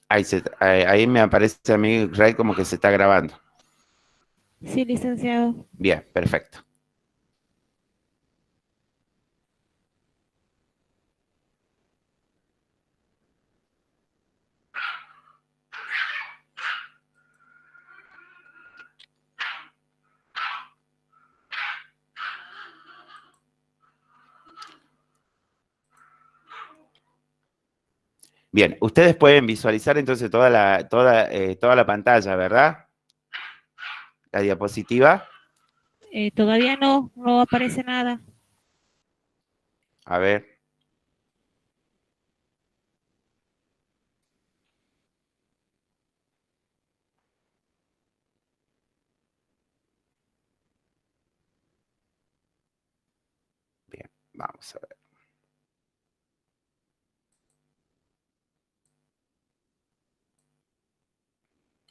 Ahí me aparece a mí, Ray, como que se está grabando. Sí, licenciado. Bien, perfecto. Bien, ustedes pueden visualizar entonces toda la pantalla, ¿verdad? La diapositiva. Todavía no aparece nada. A ver, bien, vamos a ver.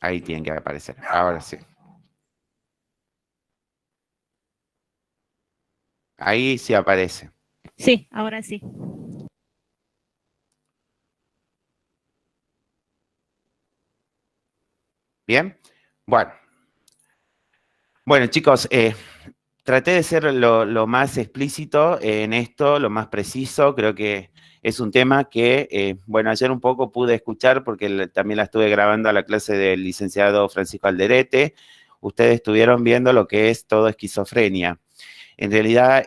Ahí tienen que aparecer. Ahora sí. Ahí sí aparece. Sí, ahora sí. Bien. Bueno, bueno, chicos, traté de ser lo más explícito en esto, lo más preciso. Creo que es un tema que, bueno, ayer un poco pude escuchar porque también la estuve grabando a la clase del licenciado Francisco Alderete. Ustedes estuvieron viendo lo que es todo esquizofrenia. En realidad,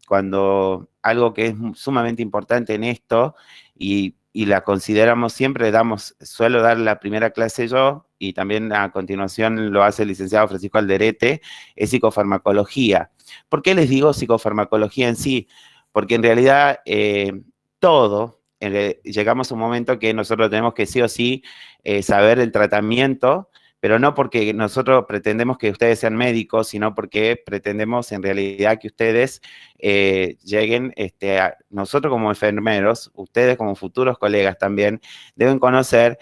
cuando algo que es sumamente importante en esto y la consideramos siempre, suelo dar la primera clase yo y también a continuación lo hace el licenciado Francisco Alderete, es psicofarmacología. ¿Por qué les digo psicofarmacología en sí? Porque en realidad llegamos a un momento que nosotros tenemos que sí o sí saber el tratamiento, pero no porque nosotros pretendemos que ustedes sean médicos, sino porque pretendemos en realidad que ustedes lleguen, nosotros como enfermeros, ustedes como futuros colegas también, deben conocer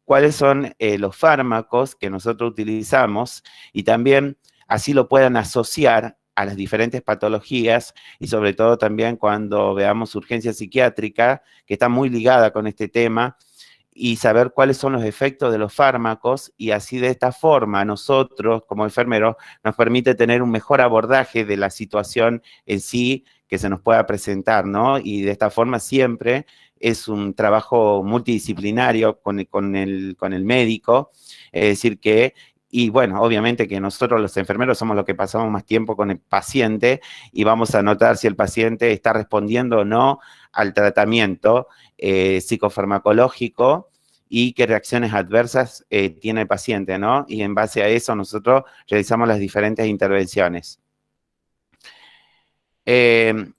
cuáles son los fármacos que nosotros utilizamos y también así lo puedan asociar a las diferentes patologías y sobre todo también cuando veamos urgencia psiquiátrica, que está muy ligada con este tema, y saber cuáles son los efectos de los fármacos y así de esta forma nosotros como enfermeros nos permite tener un mejor abordaje de la situación en sí que se nos pueda presentar, ¿no? Y de esta forma siempre es un trabajo multidisciplinario con el médico, es decir que y bueno, obviamente que nosotros los enfermeros somos los que pasamos más tiempo con el paciente y vamos a notar si el paciente está respondiendo o no al tratamiento psicofarmacológico y qué reacciones adversas tiene el paciente, ¿no? Y en base a eso nosotros realizamos las diferentes intervenciones. Eh,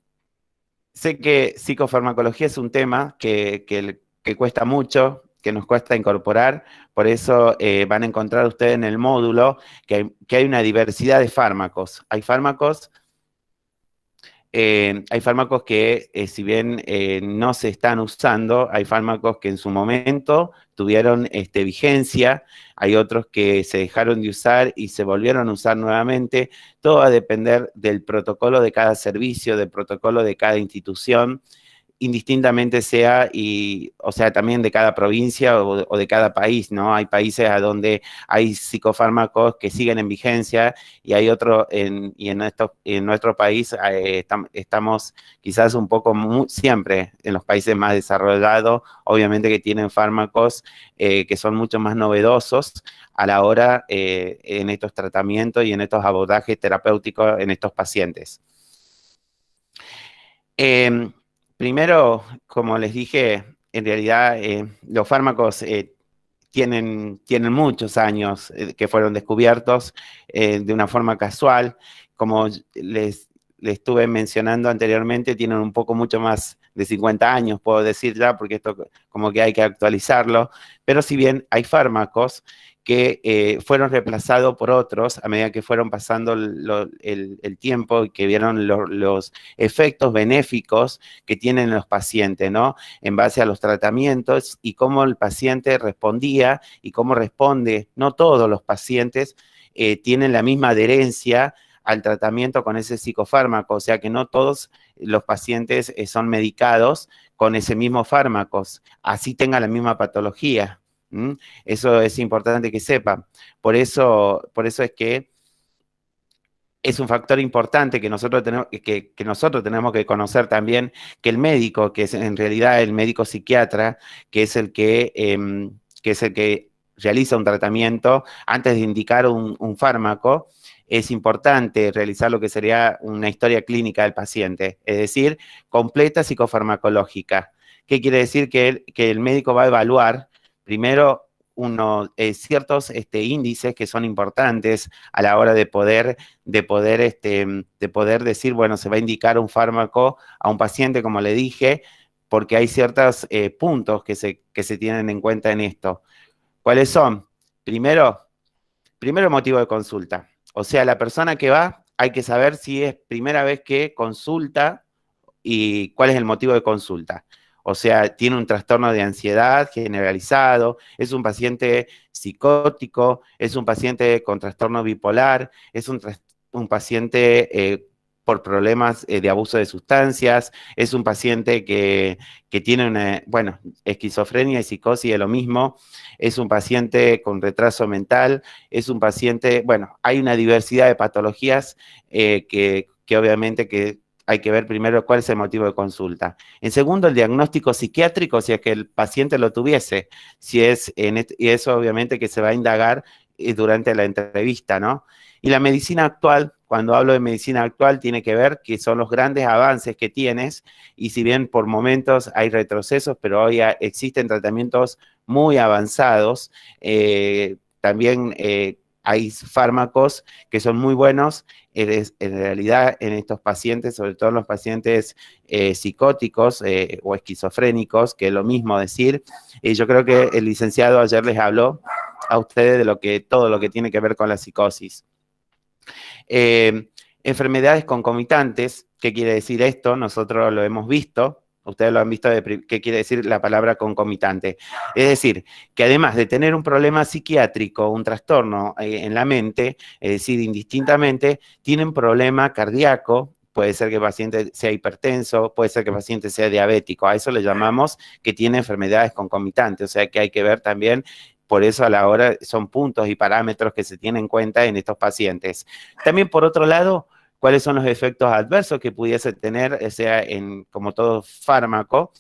Sé que psicofarmacología es un tema que cuesta mucho, que nos cuesta incorporar, por eso van a encontrar ustedes en el módulo que hay una diversidad de fármacos. Hay fármacos que, si bien no se están usando, hay fármacos que en su momento tuvieron vigencia, hay otros que se dejaron de usar y se volvieron a usar nuevamente. Todo va a depender del protocolo de cada servicio, del protocolo de cada institución, indistintamente sea, y, o sea, también de cada provincia o de cada país, ¿no? Hay países a donde hay psicofármacos que siguen en vigencia y hay otros, en nuestro país estamos quizás un poco siempre en los países más desarrollados, obviamente que tienen fármacos que son mucho más novedosos a la hora en estos tratamientos y en estos abordajes terapéuticos en estos pacientes. Eh, Primero, como les dije, en realidad los fármacos tienen muchos años que fueron descubiertos de una forma casual. Como les estuve mencionando anteriormente, tienen un poco mucho más de 50 años, puedo decir ya, porque esto como que hay que actualizarlo. Pero si bien hay fármacos que fueron reemplazados por otros a medida que fueron pasando el tiempo y que vieron los efectos benéficos que tienen los pacientes, ¿no? En base a los tratamientos y cómo el paciente respondía y cómo responde. No todos los pacientes tienen la misma adherencia al tratamiento con ese psicofármaco, o sea que no todos los pacientes son medicados con ese mismo fármaco, así tenga la misma patología. ¿Mm? Eso es importante que sepan. Por eso es que es un factor importante que nosotros tenemos que conocer también, que el médico, que es en realidad el médico psiquiatra, que es que es el que realiza un tratamiento antes de indicar un fármaco, es importante realizar lo que sería una historia clínica del paciente, es decir, completa psicofarmacológica. ¿Qué quiere decir? Que el médico va a evaluar primero ciertos índices que son importantes a la hora de poder decir, bueno, se va a indicar un fármaco a un paciente, como le dije, porque hay ciertos puntos que se tienen en cuenta en esto. ¿Cuáles son? Primero motivo de consulta. O sea, la persona que va, hay que saber si es primera vez que consulta y cuál es el motivo de consulta. O sea, tiene un trastorno de ansiedad generalizado, es un paciente psicótico, es un paciente con trastorno bipolar, es un paciente por problemas de abuso de sustancias, es un paciente que tiene bueno, esquizofrenia y psicosis es lo mismo, es un paciente con retraso mental, es un paciente, bueno, hay una diversidad de patologías que obviamente que hay que ver primero cuál es el motivo de consulta. En segundo, el diagnóstico psiquiátrico, si es que el paciente lo tuviese, si es y eso obviamente que se va a indagar durante la entrevista, ¿no? Y la medicina actual, cuando hablo de medicina actual, tiene que ver que son los grandes avances que tienes, y si bien por momentos hay retrocesos, pero hoy existen tratamientos muy avanzados, también hay fármacos que son muy buenos en realidad en estos pacientes, sobre todo en los pacientes psicóticos o esquizofrénicos, que es lo mismo decir. Yo creo que el licenciado ayer les habló a ustedes de todo lo que tiene que ver con la psicosis. Enfermedades concomitantes, ¿qué quiere decir esto? Nosotros lo hemos visto. Ustedes lo han visto, ¿qué quiere decir la palabra concomitante? Es decir, que además de tener un problema psiquiátrico, un trastorno en la mente, es decir, indistintamente, tienen problema cardíaco, puede ser que el paciente sea hipertenso, puede ser que el paciente sea diabético, a eso le llamamos que tiene enfermedades concomitantes, o sea que hay que ver también. Por eso a la hora son puntos y parámetros que se tienen en cuenta en estos pacientes. También por otro lado, cuáles son los efectos adversos que pudiese tener, o sea, como todo fármaco,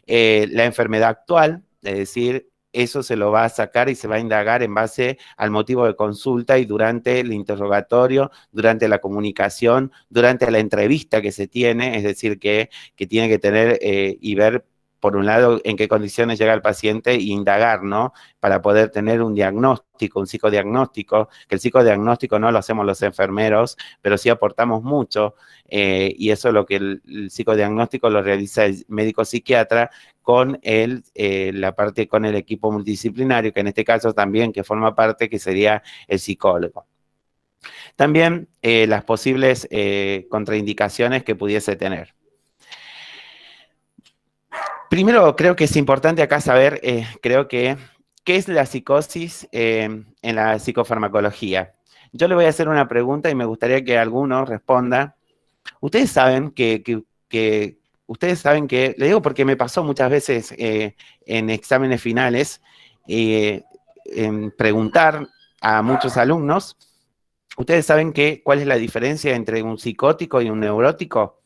la enfermedad actual, es decir, eso se lo va a sacar y se va a indagar en base al motivo de consulta y durante el interrogatorio, durante la comunicación, durante la entrevista que se tiene, es decir, que tiene que tener y ver por un lado, en qué condiciones llega el paciente e indagar, ¿no? Para poder tener un diagnóstico, un psicodiagnóstico, que el psicodiagnóstico no lo hacemos los enfermeros, pero sí aportamos mucho, y eso es lo que el psicodiagnóstico lo realiza el médico psiquiatra con la parte con el equipo multidisciplinario, que en este caso también que forma parte, que sería el psicólogo. También las posibles contraindicaciones que pudiese tener. Primero, creo que es importante acá saber, creo que, ¿qué es la psicosis en la psicofarmacología? Yo le voy a hacer una pregunta y me gustaría que alguno responda. Ustedes saben le digo porque me pasó muchas veces en exámenes finales, en preguntar a muchos alumnos, ¿ustedes saben cuál es la diferencia entre un psicótico y un neurótico?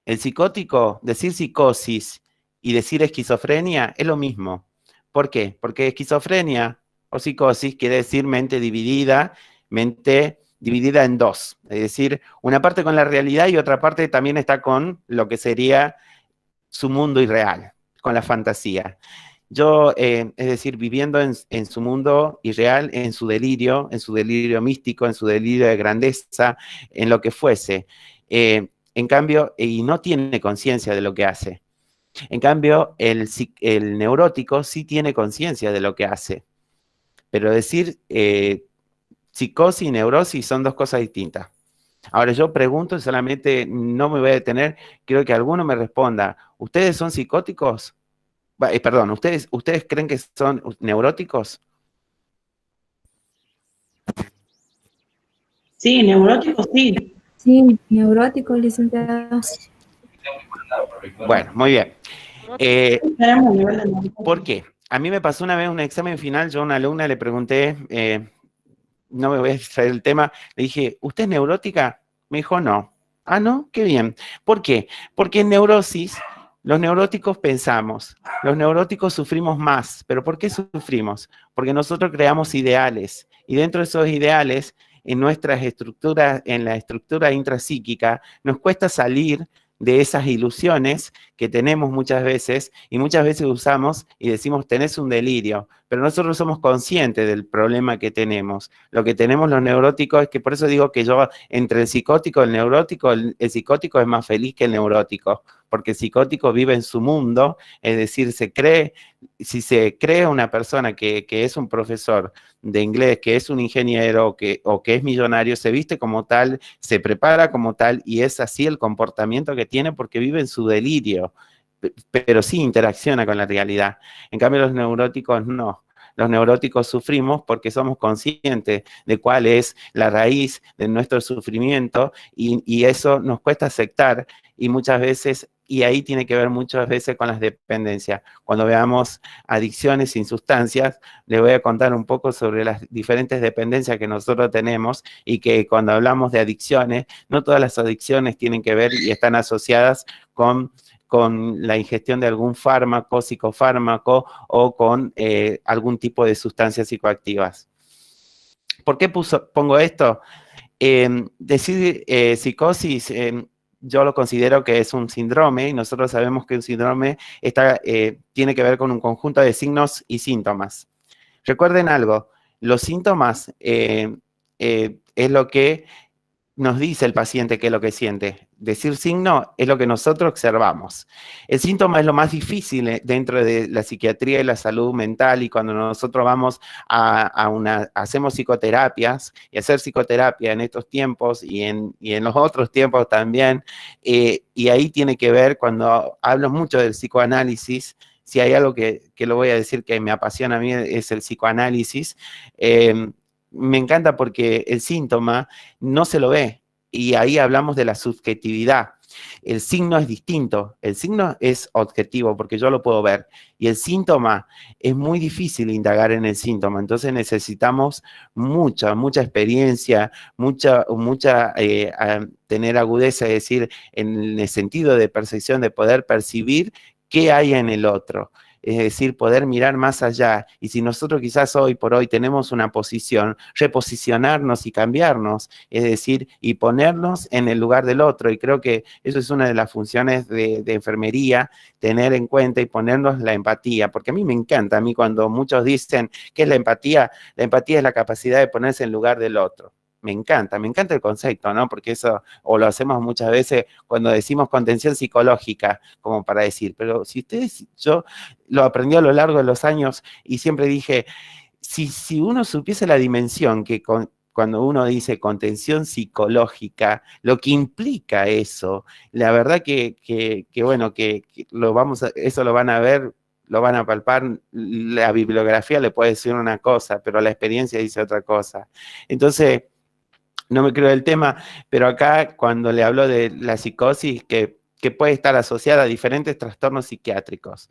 El psicótico, decir psicosis y decir esquizofrenia es lo mismo. ¿Por qué? Porque esquizofrenia o psicosis quiere decir mente dividida en dos. Es decir, una parte con la realidad y otra parte también está con lo que sería su mundo irreal, con la fantasía. Yo, es decir, viviendo en su mundo irreal, en su delirio místico, en su delirio de grandeza, en lo que fuese. En cambio, y no tiene conciencia de lo que hace. En cambio, el neurótico sí tiene conciencia de lo que hace. Pero decir psicosis y neurosis son dos cosas distintas. Ahora yo pregunto y solamente no me voy a detener, quiero que alguno me responda. ¿Ustedes son psicóticos? Perdón, ¿ustedes creen que son neuróticos? Sí, neurótico, sí. Sí, neurótico, licenciado. Bueno, muy bien. Tenemos un nivel de neurótico. ¿Por qué? A mí me pasó una vez un examen final, yo a una alumna le pregunté, no me voy a distraer el tema, le dije, ¿usted es neurótica? Me dijo, no. Ah, ¿no? Qué bien. ¿Por qué? Porque en neurosis, los neuróticos pensamos, los neuróticos sufrimos más. ¿Pero por qué sufrimos? Porque nosotros creamos ideales, y dentro de esos ideales, en nuestras estructuras, en la estructura intrapsíquica, nos cuesta salir de esas ilusiones que tenemos muchas veces, y muchas veces usamos y decimos, tenés un delirio, pero nosotros somos conscientes del problema que tenemos. Lo que tenemos los neuróticos es que, por eso digo que yo, entre el psicótico y el neurótico, el psicótico es más feliz que el neurótico, porque el psicótico vive en su mundo, es decir, si se cree una persona que es un profesor de inglés, que es un ingeniero o que es millonario, se viste como tal, se prepara como tal, y es así el comportamiento que tiene porque vive en su delirio, pero sí interacciona con la realidad. En cambio, los neuróticos no. Los neuróticos sufrimos porque somos conscientes de cuál es la raíz de nuestro sufrimiento, y eso nos cuesta aceptar, y muchas veces, y ahí tiene que ver muchas veces con las dependencias. Cuando veamos adicciones sin sustancias, les voy a contar un poco sobre las diferentes dependencias que nosotros tenemos, y que cuando hablamos de adicciones, no todas las adicciones tienen que ver y están asociadas con la ingestión de algún fármaco, psicofármaco, o con algún tipo de sustancias psicoactivas. ¿Por qué pongo esto? Decir psicosis, yo lo considero que es un síndrome, y nosotros sabemos que un síndrome tiene que ver con un conjunto de signos y síntomas. Recuerden algo, los síntomas es lo que nos dice el paciente qué es lo que siente. Decir signo es lo que nosotros observamos. El síntoma es lo más difícil dentro de la psiquiatría y la salud mental, y cuando nosotros vamos hacemos psicoterapias, y hacer psicoterapia en estos tiempos y en los otros tiempos también, y ahí tiene que ver, cuando hablo mucho del psicoanálisis, si hay algo que lo voy a decir que me apasiona a mí, es el psicoanálisis. Me encanta porque el síntoma no se lo ve, y ahí hablamos de la subjetividad. El signo es distinto, el signo es objetivo porque yo lo puedo ver, y el síntoma es muy difícil indagar en el síntoma, entonces necesitamos mucha experiencia, tener agudeza, es decir, en el sentido de percepción, de poder percibir qué hay en el otro. Es decir, poder mirar más allá, y si nosotros quizás hoy por hoy tenemos una posición, reposicionarnos y cambiarnos, es decir, y ponernos en el lugar del otro, y creo que eso es una de las funciones de enfermería, tener en cuenta y ponernos la empatía, porque a mí me encanta, a mí cuando muchos dicen, ¿qué es la empatía? La empatía es la capacidad de ponerse en lugar del otro. Me encanta el concepto, ¿no? Porque eso, o lo hacemos muchas veces cuando decimos contención psicológica, como para decir, pero si yo lo aprendí a lo largo de los años, y siempre dije, si uno supiese la dimensión que cuando uno dice contención psicológica, lo que implica eso, la verdad bueno, que eso lo van a ver, lo van a palpar, la bibliografía le puede decir una cosa, pero la experiencia dice otra cosa. Entonces, no me creo del tema, pero acá cuando le hablo de la psicosis, que puede estar asociada a diferentes trastornos psiquiátricos.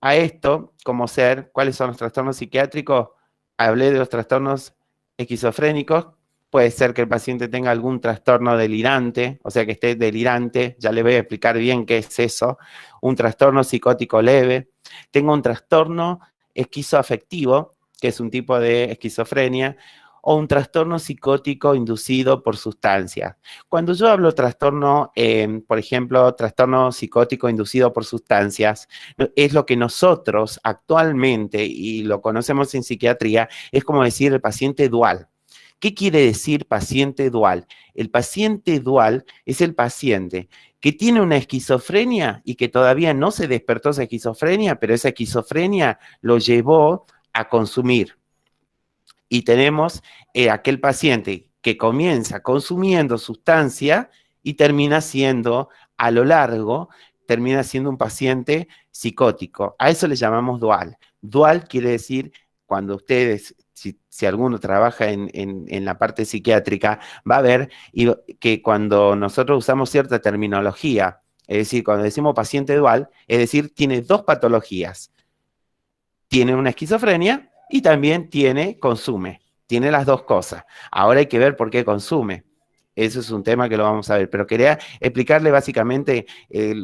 A esto, como ser, ¿cuáles son los trastornos psiquiátricos? Hablé de los trastornos esquizofrénicos. Puede ser que el paciente tenga algún trastorno delirante, o sea que esté delirante, ya le voy a explicar bien qué es eso. Un trastorno psicótico leve. Tengo un trastorno esquizoafectivo, que es un tipo de esquizofrenia, o un trastorno psicótico inducido por sustancias. Cuando yo hablo trastorno, por ejemplo, trastorno psicótico inducido por sustancias, es lo que nosotros actualmente, y lo conocemos en psiquiatría, es como decir el paciente dual. ¿Qué quiere decir paciente dual? El paciente dual es el paciente que tiene una esquizofrenia y que todavía no se despertó esa esquizofrenia, pero esa esquizofrenia lo llevó a consumir. Y tenemos aquel paciente que comienza consumiendo sustancia y termina siendo, a lo largo, termina siendo un paciente psicótico. A eso le llamamos dual. Dual quiere decir, cuando ustedes, si alguno trabaja en la parte psiquiátrica, va a ver que cuando nosotros usamos cierta terminología, Es decir, cuando decimos paciente dual, es decir, tiene dos patologías. Tiene una esquizofrenia y también consume. Tiene las dos cosas. Ahora hay que ver por qué consume. Eso es un tema que lo vamos a ver. Pero quería explicarle básicamente,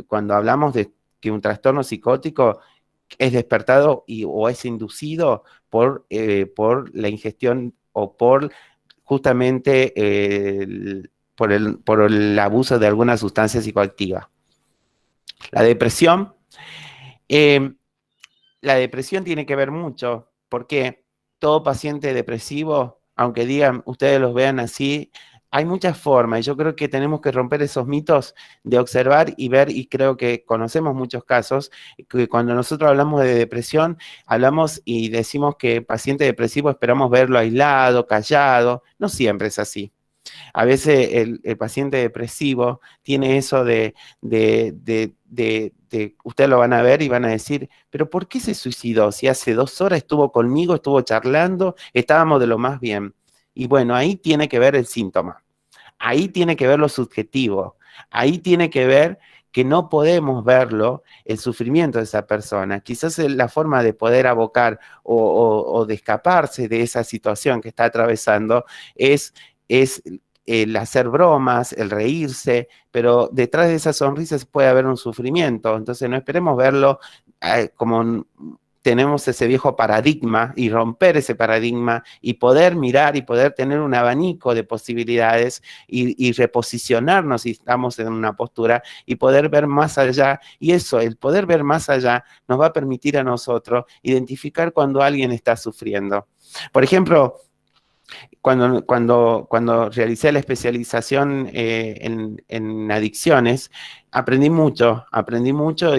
cuando hablamos de que un trastorno psicótico es despertado o es inducido por la ingestión o por justamente por el abuso de alguna sustancia psicoactiva. La depresión. La depresión tiene que ver mucho, porque todo paciente depresivo, aunque digan, ustedes los vean así, hay muchas formas, y yo creo que tenemos que romper esos mitos de observar y ver, y creo que conocemos muchos casos, que cuando nosotros hablamos de depresión, hablamos y decimos que el paciente depresivo esperamos verlo aislado, callado, no siempre es así. A veces el paciente depresivo tiene eso ustedes lo van a ver y van a decir, pero ¿por qué se suicidó? Si hace 2 horas estuvo conmigo, estuvo charlando, estábamos de lo más bien. Y bueno, ahí tiene que ver el síntoma, ahí tiene que ver lo subjetivo, ahí tiene que ver que no podemos verlo, el sufrimiento de esa persona. Quizás la forma de poder abocar o de escaparse de esa situación que está atravesando es el hacer bromas, el reírse, pero detrás de esa sonrisa puede haber un sufrimiento. Entonces no esperemos verlo como tenemos ese viejo paradigma y romper ese paradigma y poder mirar y poder tener un abanico de posibilidades y reposicionarnos si estamos en una postura y poder ver más allá. Y eso, el poder ver más allá nos va a permitir a nosotros identificar cuando alguien está sufriendo. Por ejemplo, cuando realicé la especialización en adicciones, aprendí mucho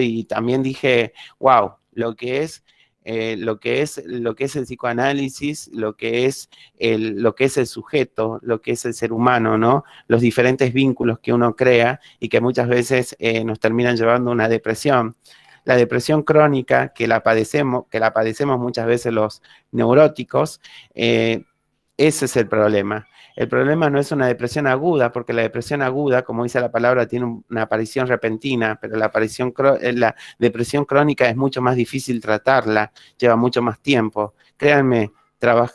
y también dije, wow, lo que es el psicoanálisis, lo que es el sujeto, lo que es el ser humano, ¿no? Los diferentes vínculos que uno crea y que muchas veces nos terminan llevando a una depresión. La depresión crónica, que la padecemos muchas veces los neuróticos, ese es el problema. El problema no es una depresión aguda, porque la depresión aguda, como dice la palabra, tiene una aparición repentina, pero la depresión crónica es mucho más difícil tratarla, lleva mucho más tiempo. Créanme,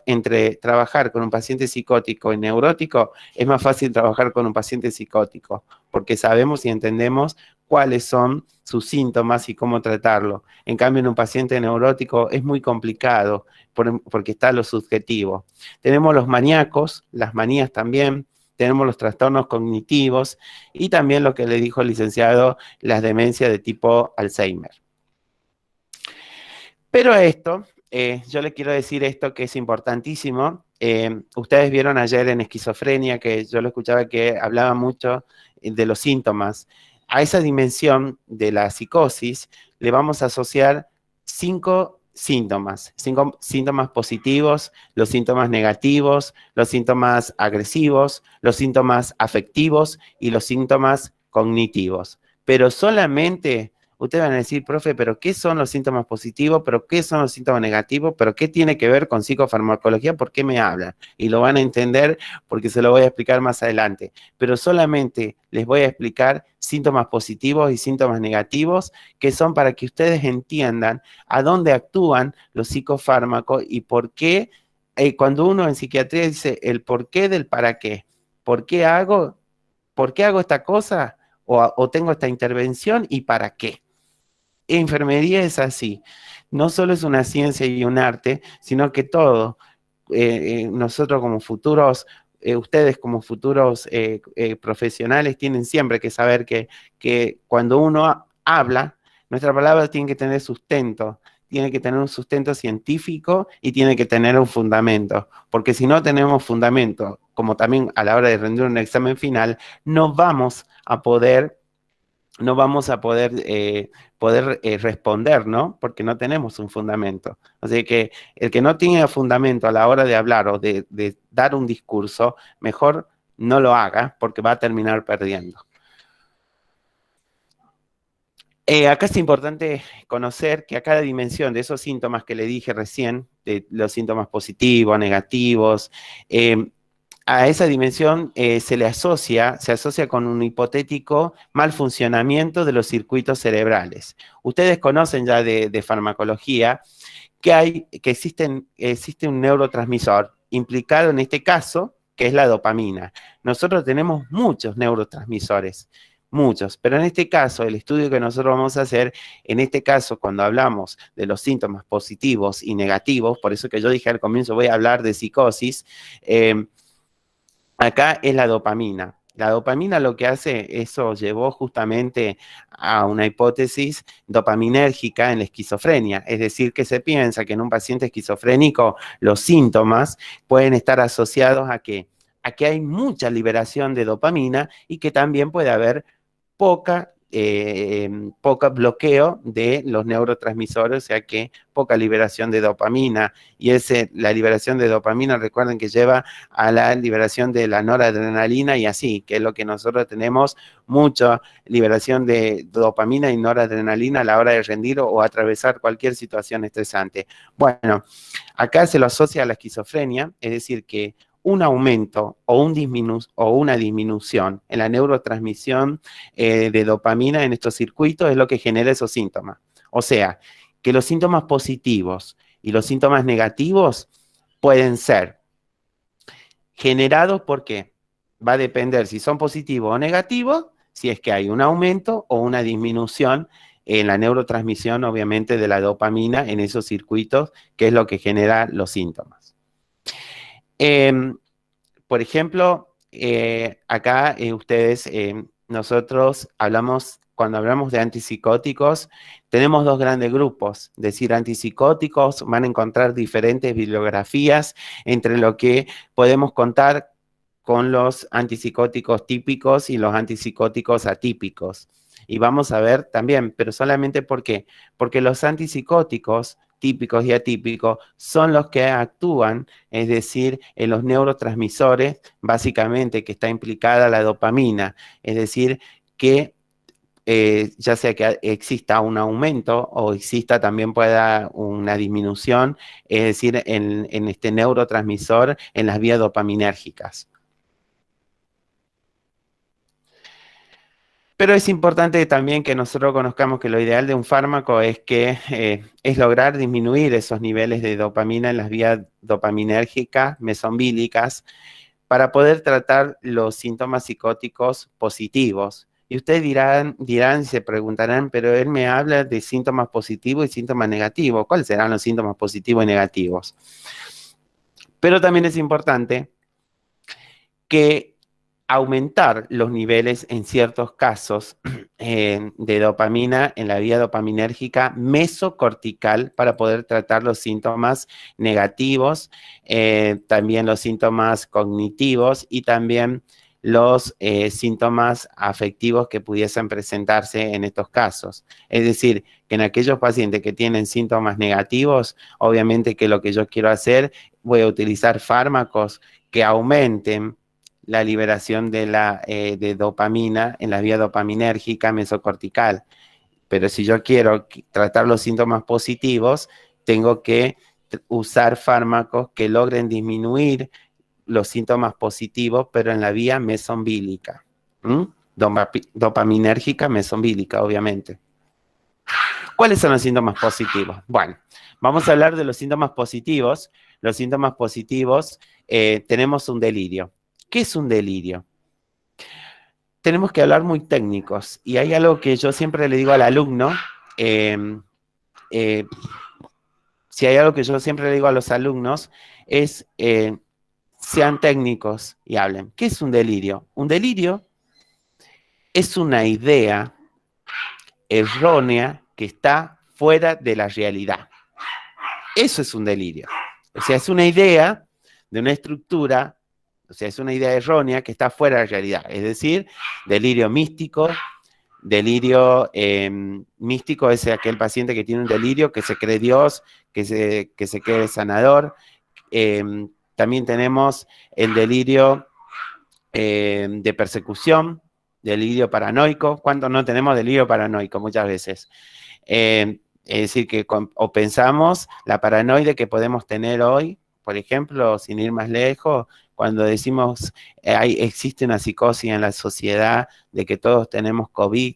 entre trabajar con un paciente psicótico y neurótico, es más fácil trabajar con un paciente psicótico, porque sabemos y entendemos cuáles son sus síntomas y cómo tratarlo. En cambio, en un paciente neurótico es muy complicado, porque está lo subjetivo. Tenemos los maníacos, las manías también, tenemos los trastornos cognitivos y también lo que le dijo el licenciado, las demencias de tipo Alzheimer. Pero a esto, yo le quiero decir esto que es importantísimo. Ustedes vieron ayer en esquizofrenia que yo lo escuchaba que hablaba mucho de los síntomas. A esa dimensión de la psicosis le vamos a asociar 5 síntomas positivos, los síntomas negativos, los síntomas agresivos, los síntomas afectivos y los síntomas cognitivos. Pero solamente, ustedes van a decir, profe, ¿pero qué son los síntomas positivos? ¿Pero qué son los síntomas negativos? ¿Pero qué tiene que ver con psicofarmacología? ¿Por qué me hablan? Y lo van a entender porque se lo voy a explicar más adelante. Pero solamente les voy a explicar síntomas positivos y síntomas negativos, que son para que ustedes entiendan a dónde actúan los psicofármacos y por qué, cuando uno en psiquiatría dice el por qué del para qué. ¿Por qué hago esta cosa? O tengo esta intervención y para qué. Enfermería es así. No solo es una ciencia y un arte, sino que todo. Nosotros como futuros, ustedes como futuros profesionales tienen siempre que saber que cuando uno habla, nuestra palabra tiene que tener sustento, tiene que tener un sustento científico y tiene que tener un fundamento, porque si no tenemos fundamento, como también a la hora de rendir un examen final, no vamos a poder responder, ¿no? Porque no tenemos un fundamento. O sea que el que no tiene fundamento a la hora de hablar o de dar un discurso, mejor no lo haga porque va a terminar perdiendo. Acá es importante conocer que a cada dimensión de esos síntomas que le dije recién, de los síntomas positivos, negativos, a esa dimensión se asocia con un hipotético mal funcionamiento de los circuitos cerebrales. Ustedes conocen ya de farmacología que existe un neurotransmisor implicado en este caso, que es la dopamina. Nosotros tenemos muchos neurotransmisores, muchos, pero en este caso, el estudio que nosotros vamos a hacer, en este caso, cuando hablamos de los síntomas positivos y negativos, por eso que yo dije al comienzo voy a hablar de psicosis, acá es la dopamina. La dopamina lo que hace, eso llevó justamente a una hipótesis dopaminérgica en la esquizofrenia. Es decir, que se piensa que en un paciente esquizofrénico los síntomas pueden estar asociados a que hay mucha liberación de dopamina y que también puede haber poca bloqueo de los neurotransmisores, o sea que poca liberación de dopamina. Y la liberación de dopamina, recuerden que lleva a la liberación de la noradrenalina y así, que es lo que nosotros tenemos, mucha liberación de dopamina y noradrenalina a la hora de rendir o atravesar cualquier situación estresante. Bueno, acá se lo asocia a la esquizofrenia, es decir, que un aumento o una disminución en la neurotransmisión de dopamina en estos circuitos es lo que genera esos síntomas. O sea, que los síntomas positivos y los síntomas negativos pueden ser generados porque va a depender si son positivos o negativos, si es que hay un aumento o una disminución en la neurotransmisión, obviamente, de la dopamina en esos circuitos, que es lo que genera los síntomas. Por ejemplo, acá nosotros cuando hablamos de antipsicóticos, tenemos dos grandes grupos. Es decir, antipsicóticos, van a encontrar diferentes bibliografías entre lo que podemos contar con los antipsicóticos típicos y los antipsicóticos atípicos. Y vamos a ver también, pero solamente ¿por qué? Porque los antipsicóticos típicos y atípicos son los que actúan, es decir, en los neurotransmisores, básicamente, que está implicada la dopamina. Es decir, que ya sea que exista un aumento o exista también pueda una disminución, es decir, en este neurotransmisor en las vías dopaminérgicas. Pero es importante también que nosotros conozcamos que lo ideal de un fármaco es lograr disminuir esos niveles de dopamina en las vías dopaminérgicas mesombílicas para poder tratar los síntomas psicóticos positivos. Y ustedes dirán, se preguntarán, pero él me habla de síntomas positivos y síntomas negativos. ¿Cuáles serán los síntomas positivos y negativos? Pero también es importante que aumentar los niveles en ciertos casos de dopamina en la vía dopaminérgica mesocortical para poder tratar los síntomas negativos, también los síntomas cognitivos y también los síntomas afectivos que pudiesen presentarse en estos casos. Es decir, que en aquellos pacientes que tienen síntomas negativos, obviamente que lo que yo quiero hacer, voy a utilizar fármacos que aumenten la liberación de dopamina en la vía dopaminérgica mesocortical. Pero si yo quiero tratar los síntomas positivos, tengo que usar fármacos que logren disminuir los síntomas positivos, pero en la vía mesombílica. Dopaminérgica mesombílica, obviamente. ¿Cuáles son los síntomas positivos? Bueno, vamos a hablar de los síntomas positivos. Los síntomas positivos, tenemos un delirio. ¿Qué es un delirio? Tenemos que hablar muy técnicos y hay algo que yo siempre le digo al alumno, si hay algo que yo siempre le digo a los alumnos es sean técnicos y hablen. ¿Qué es un delirio? Un delirio es una idea errónea que está fuera de la realidad. Eso es un delirio. O sea, es una idea de una estructura. O sea, es una idea errónea que está fuera de la realidad. Es decir, delirio místico. Delirio místico es aquel paciente que tiene un delirio, que se cree Dios, que se cree sanador. También tenemos el delirio de persecución, delirio paranoico. ¿Cuántos no tenemos delirio paranoico? Muchas veces. Es decir, que o pensamos la paranoide que podemos tener hoy, por ejemplo, sin ir más lejos, cuando decimos existe una psicosis en la sociedad de que todos tenemos COVID,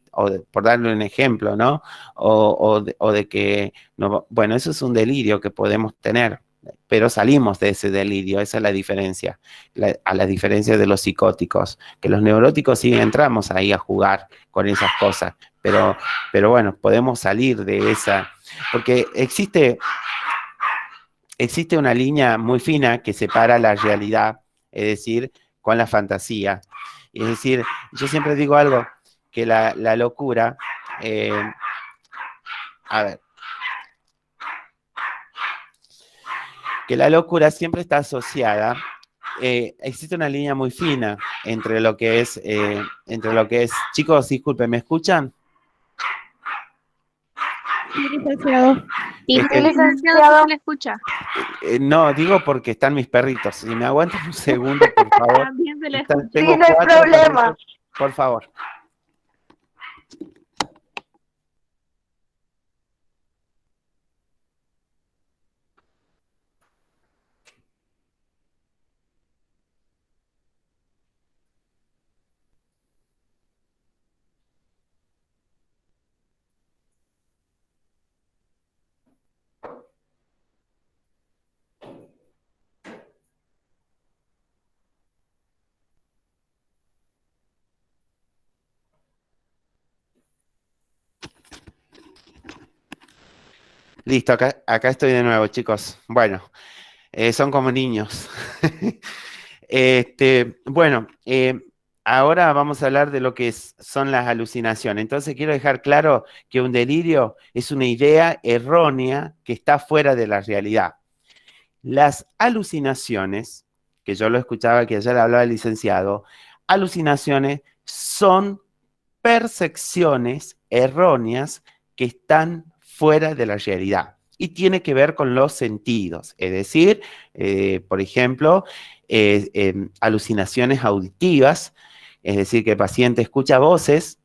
por darle un ejemplo, ¿no? O de que, no, bueno, eso es un delirio que podemos tener, pero salimos de ese delirio, esa es la diferencia, a la diferencia de los psicóticos, que los neuróticos sí entramos ahí a jugar con esas cosas, pero bueno, podemos salir de esa, porque existe una línea muy fina que separa la realidad, es decir, con la fantasía. Es decir, yo siempre digo algo, que la locura, a ver, que la locura siempre está asociada, existe una línea muy fina entre lo que es, chicos, disculpen, ¿me escuchan? Sí, licenciado. Sí, Es que- licenciado, se le escucha. No, digo porque están mis perritos. Si me aguantan un segundo, por favor. También se le Están- escucha. tengo Sí, no hay 4 problema. perritos. Por favor. Listo, acá estoy de nuevo, chicos. Bueno, son como niños. Bueno, ahora vamos a hablar de lo que son las alucinaciones. Entonces quiero dejar claro que un delirio es una idea errónea que está fuera de la realidad. Las alucinaciones, que yo lo escuchaba que ayer hablaba el licenciado, alucinaciones son percepciones erróneas que están fuera de la realidad y tiene que ver con los sentidos, es decir, por ejemplo, alucinaciones auditivas, es decir, que el paciente escucha voces,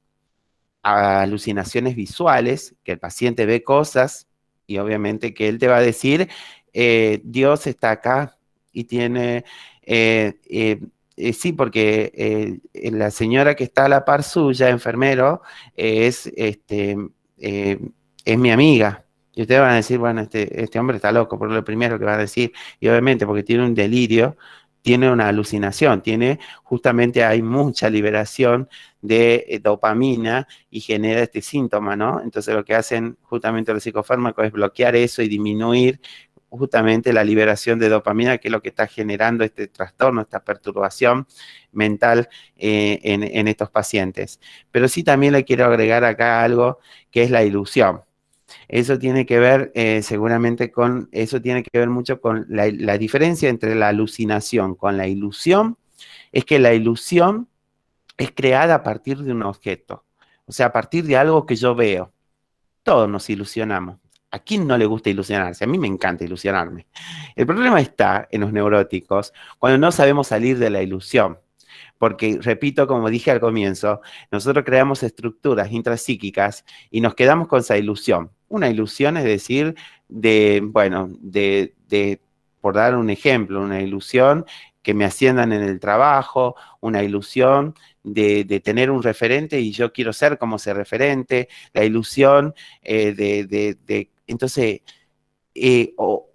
alucinaciones visuales, que el paciente ve cosas y obviamente que él te va a decir, Dios está acá y tiene... sí, porque la señora que está a la par suya, enfermero, es, es mi amiga. Y ustedes van a decir, bueno, este hombre está loco, por lo primero que va a decir. Y obviamente porque tiene un delirio, tiene una alucinación, justamente hay mucha liberación de dopamina y genera este síntoma, ¿no? Entonces lo que hacen justamente los psicofármacos es bloquear eso y disminuir justamente la liberación de dopamina, que es lo que está generando este trastorno, esta perturbación mental en estos pacientes. Pero sí también le quiero agregar acá algo que es la ilusión. Eso tiene que ver seguramente eso tiene que ver mucho con la diferencia entre la alucinación con la ilusión, es que la ilusión es creada a partir de un objeto, o sea, a partir de algo que yo veo. Todos nos ilusionamos. ¿A quién no le gusta ilusionarse? A mí me encanta ilusionarme. El problema está en los neuróticos cuando no sabemos salir de la ilusión. Porque, repito, como dije al comienzo, nosotros creamos estructuras intrapsíquicas y nos quedamos con esa ilusión. Una ilusión es decir, por dar un ejemplo, una ilusión que me asciendan en el trabajo, una ilusión de tener un referente y yo quiero ser como ese referente, la ilusión entonces,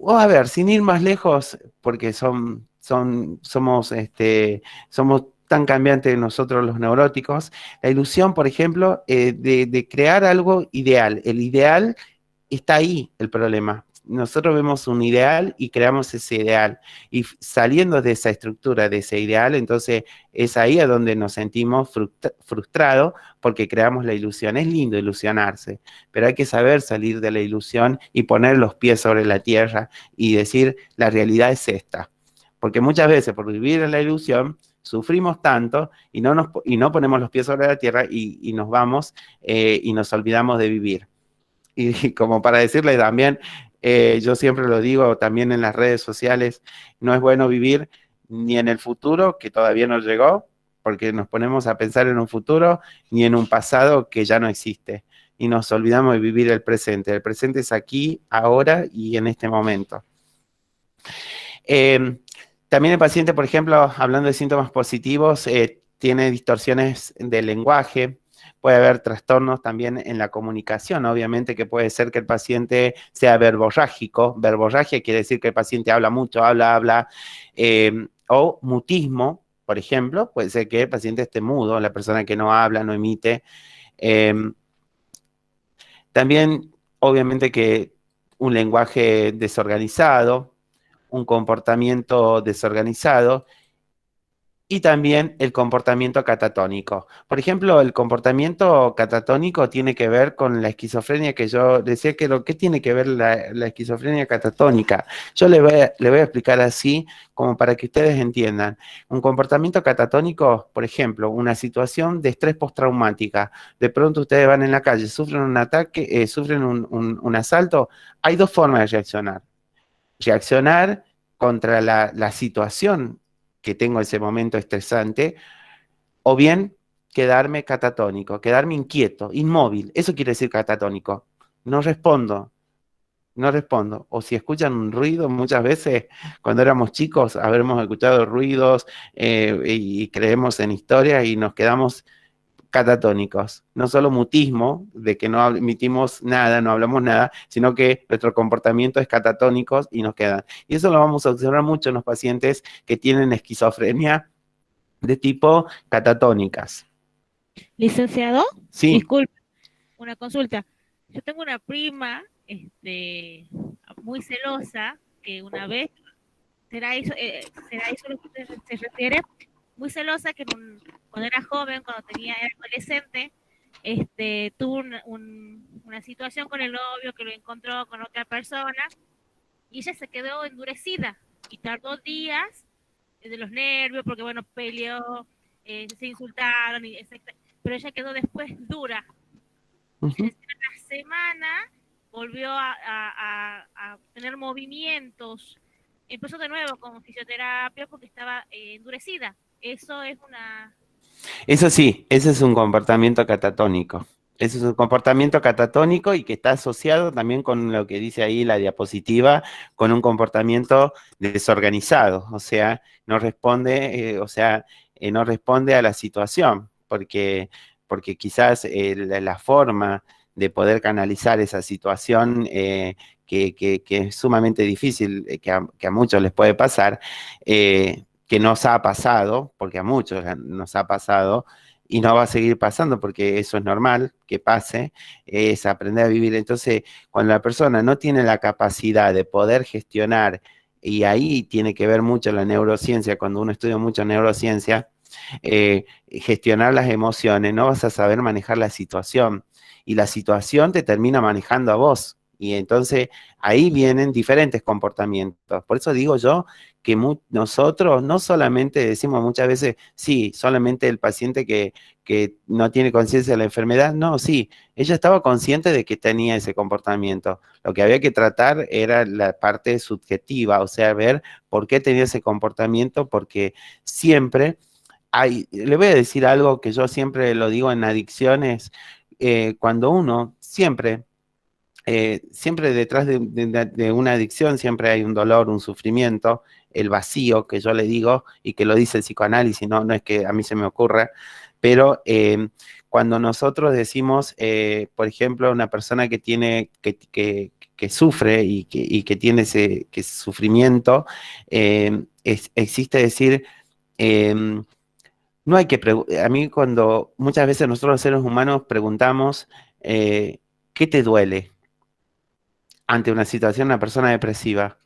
a ver, sin ir más lejos, porque somos tan cambiantes nosotros los neuróticos, la ilusión, por ejemplo, de crear algo ideal. El ideal está ahí, el problema. Nosotros vemos un ideal y creamos ese ideal. Y saliendo de esa estructura, de ese ideal, entonces es ahí a donde nos sentimos frustrados porque creamos la ilusión. Es lindo ilusionarse, pero hay que saber salir de la ilusión y poner los pies sobre la tierra y decir, la realidad es esta. Porque muchas veces por vivir en la ilusión sufrimos tanto y no ponemos los pies sobre la tierra y nos vamos y nos olvidamos de vivir. Y como para decirle también, yo siempre lo digo también en las redes sociales, no es bueno vivir ni en el futuro, que todavía no llegó, porque nos ponemos a pensar en un futuro, ni en un pasado que ya no existe. Y nos olvidamos de vivir el presente. El presente es aquí, ahora y en este momento. También el paciente, por ejemplo, hablando de síntomas positivos, tiene distorsiones del lenguaje, puede haber trastornos también en la comunicación, obviamente que puede ser que el paciente sea verborrágico. Verborragia quiere decir que el paciente habla mucho, habla, o mutismo, por ejemplo, puede ser que el paciente esté mudo, la persona que no habla, no emite. También, obviamente que un lenguaje desorganizado, un comportamiento desorganizado, y también el comportamiento catatónico. Por ejemplo, el comportamiento catatónico tiene que ver con la esquizofrenia que yo decía que ¿qué tiene que ver la esquizofrenia catatónica? Yo le voy a explicar así como para que ustedes entiendan. Un comportamiento catatónico, por ejemplo, una situación de estrés postraumática. De pronto ustedes van en la calle, sufren un ataque, sufren un asalto. Hay dos formas de reaccionar. Reaccionar contra la situación que tengo ese momento estresante, o bien quedarme catatónico, quedarme inquieto, inmóvil. Eso quiere decir catatónico. No respondo, no respondo. O si escuchan un ruido, muchas veces cuando éramos chicos habremos escuchado ruidos y creemos en historias y nos quedamos catatónicos. No solo mutismo, de que no emitimos nada, no hablamos nada, sino que nuestro comportamiento es catatónico y nos queda. Y eso lo vamos a observar mucho en los pacientes que tienen esquizofrenia de tipo catatónicas. Licenciado, Sí, disculpe, una consulta. Yo tengo una prima, muy celosa, que una vez, será eso lo que usted se refiere, muy celosa que cuando era joven, era adolescente, tuvo una situación con el novio que lo encontró con otra persona y ella se quedó endurecida y tardó días de los nervios porque, bueno, peleó, se insultaron, pero ella quedó después dura. uh-huh. La semana volvió a tener movimientos, empezó de nuevo con fisioterapia porque estaba endurecida. Eso es una... Eso sí, ese es un comportamiento catatónico. Ese es un comportamiento catatónico y que está asociado también con lo que dice ahí la diapositiva, con un comportamiento desorganizado, o sea, no responde, no responde a la situación, porque quizás la forma de poder canalizar esa situación que es sumamente difícil, que a muchos les puede pasar, que nos ha pasado, porque a muchos nos ha pasado, y no va a seguir pasando porque eso es normal que pase, es aprender a vivir. Entonces, cuando la persona no tiene la capacidad de poder gestionar, y ahí tiene que ver mucho la neurociencia, cuando uno estudia mucho neurociencia, gestionar las emociones, no vas a saber manejar la situación, y la situación te termina manejando a vos. Y entonces ahí vienen diferentes comportamientos. Por eso digo yo que nosotros no solamente decimos muchas veces, sí, solamente el paciente que no tiene conciencia de la enfermedad, no, sí, ella estaba consciente de que tenía ese comportamiento. Lo que había que tratar era la parte subjetiva, o sea, ver por qué tenía ese comportamiento, porque siempre le voy a decir algo que yo siempre lo digo en adicciones, cuando uno siempre detrás de una adicción siempre hay un dolor, un sufrimiento, el vacío que yo le digo y que lo dice el psicoanálisis, no es que a mí se me ocurra, pero cuando nosotros decimos, por ejemplo, una persona que tiene, que sufre y que tiene ese sufrimiento, existe decir, no hay que a mí cuando muchas veces nosotros los seres humanos preguntamos, ¿qué te duele ante una situación, una persona depresiva?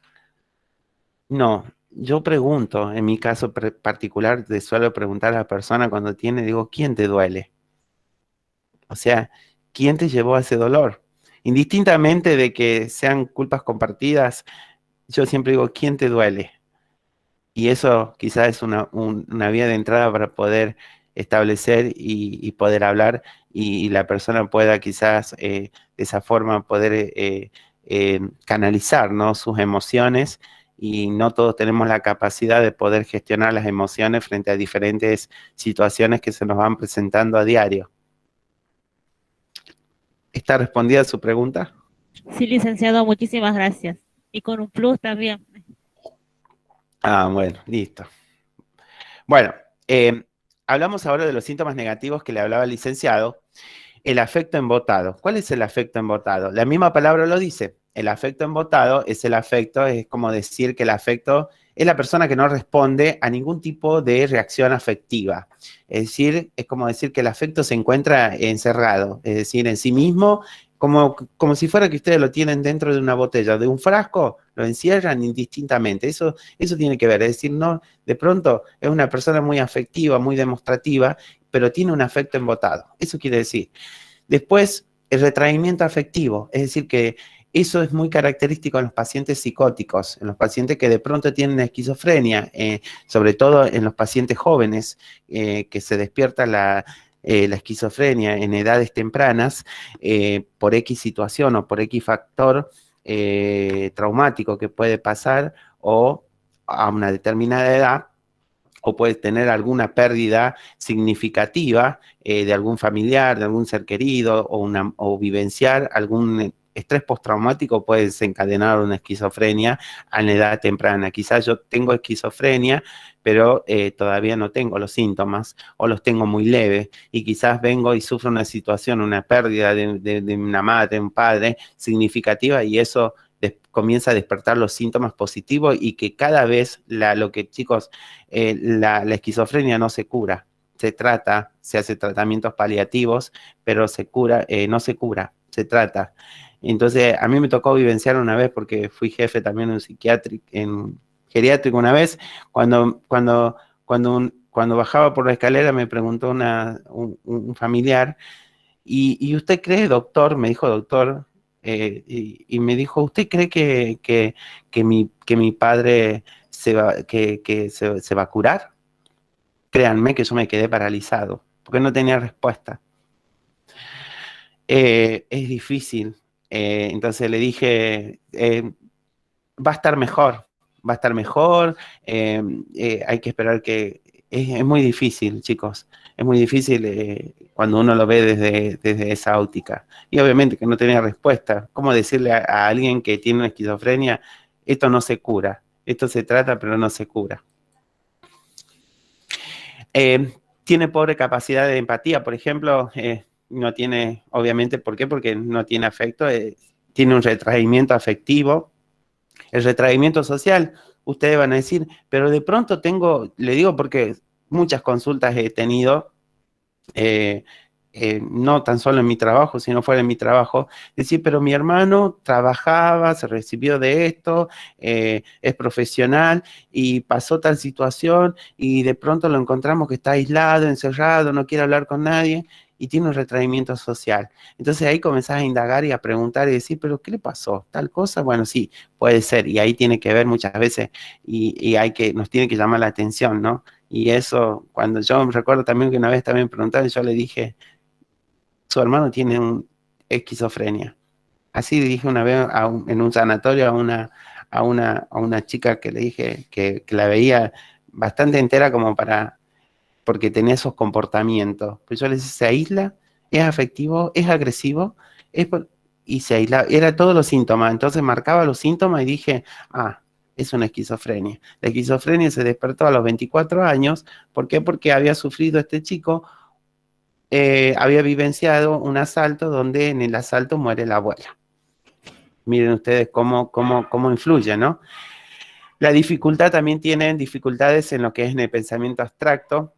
No, yo pregunto, en mi caso particular, suelo preguntar a la persona cuando tiene, digo, ¿quién te duele? O sea, ¿quién te llevó a ese dolor? Indistintamente de que sean culpas compartidas, yo siempre digo, ¿quién te duele? Y eso quizás es una vía de entrada para poder establecer y poder hablar y la persona pueda quizás de esa forma poder canalizar, ¿no?, sus emociones, y no todos tenemos la capacidad de poder gestionar las emociones frente a diferentes situaciones que se nos van presentando a diario. ¿Está respondida su pregunta? Sí, licenciado, muchísimas gracias. Y con un plus también. Ah, bueno, listo. Bueno, eh, hablamos ahora de los síntomas negativos que le hablaba el licenciado. El afecto embotado. ¿Cuál es el afecto embotado? La misma palabra lo dice. El afecto embotado es el afecto, es como decir que el afecto es la persona que no responde a ningún tipo de reacción afectiva. Es decir, es como decir que el afecto se encuentra encerrado, es decir, en sí mismo, como si fuera que ustedes lo tienen dentro de una botella, de un frasco, lo encierran indistintamente. Eso tiene que ver, es decir, no, de pronto es una persona muy afectiva, muy demostrativa, pero tiene un afecto embotado. Eso quiere decir. Después, el retraimiento afectivo, es decir, que eso es muy característico en los pacientes psicóticos, en los pacientes que de pronto tienen esquizofrenia, sobre todo en los pacientes jóvenes, que se despierta la esquizofrenia en edades tempranas, por X situación o por X factor traumático que puede pasar o a una determinada edad, o puedes tener alguna pérdida significativa de algún familiar, de algún ser querido, o vivenciar algún estrés postraumático puede desencadenar una esquizofrenia a la edad temprana. Quizás yo tengo esquizofrenia, pero todavía no tengo los síntomas o los tengo muy leves y quizás vengo y sufro una situación, una pérdida de una madre, un padre significativa y eso comienza a despertar los síntomas positivos y que cada vez, chicos, la esquizofrenia no se cura, se trata, se hace tratamientos paliativos, pero no se cura, se trata. Entonces, a mí me tocó vivenciar una vez, porque fui jefe también en geriátrico una vez, cuando bajaba por la escalera me preguntó un familiar, ¿y usted cree, doctor? Me dijo doctor, y me dijo, ¿usted cree que mi padre se va a curar? Créanme que yo me quedé paralizado, porque no tenía respuesta. Es difícil. Entonces le dije, va a estar mejor, va a estar mejor, hay que esperar que... Es muy difícil, chicos, es muy difícil cuando uno lo ve desde esa óptica. Y obviamente que no tenía respuesta. ¿Cómo decirle a alguien que tiene una esquizofrenia, esto no se cura, esto se trata pero no se cura? Tiene pobre capacidad de empatía, por ejemplo, no tiene, obviamente, ¿por qué? Porque no tiene afecto, tiene un retraimiento afectivo. El retraimiento social, ustedes van a decir, pero de pronto le digo porque muchas consultas he tenido, no tan solo en mi trabajo, sino fuera de mi trabajo, decir, pero mi hermano trabajaba, se recibió de esto, es profesional y pasó tal situación y de pronto lo encontramos que está aislado, encerrado, no quiere hablar con nadie y tiene un retraimiento social. Entonces ahí comenzás a indagar y a preguntar y decir, pero ¿qué le pasó? ¿Tal cosa? Bueno, sí, puede ser y ahí tiene que ver muchas veces y nos tiene que llamar la atención, ¿no? Y eso, cuando yo recuerdo también que una vez también preguntaron, yo le dije, su hermano tiene esquizofrenia. Así dije una vez en un sanatorio a una chica que le dije que la veía bastante entera porque tenía esos comportamientos. Pues yo le decía, se aísla, es afectivo, es agresivo, y se aísla, era todos los síntomas. Entonces marcaba los síntomas y dije, es una esquizofrenia. La esquizofrenia se despertó a los 24 años. ¿Por qué? Porque había sufrido este chico, había vivenciado un asalto donde en el asalto muere la abuela. Miren ustedes cómo influye, ¿no? La dificultad también tienen dificultades en lo que es en el pensamiento abstracto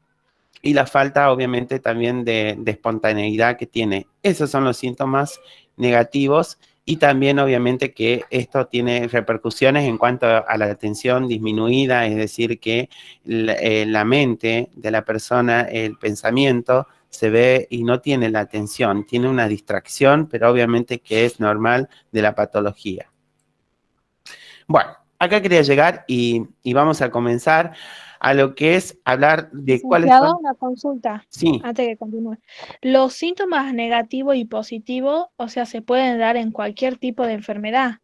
y la falta, obviamente, también de espontaneidad que tiene. Esos son los síntomas negativos y también, obviamente, que esto tiene repercusiones en cuanto a la atención disminuida, es decir, que la mente de la persona, el pensamiento, se ve y no tiene la atención, tiene una distracción, pero obviamente que es normal de la patología. Bueno, acá quería llegar y vamos a comenzar a lo que es hablar de cuáles Licenciado, son... una consulta Sí, antes de que continúe. Los síntomas negativos y positivos, o sea, se pueden dar en cualquier tipo de enfermedad,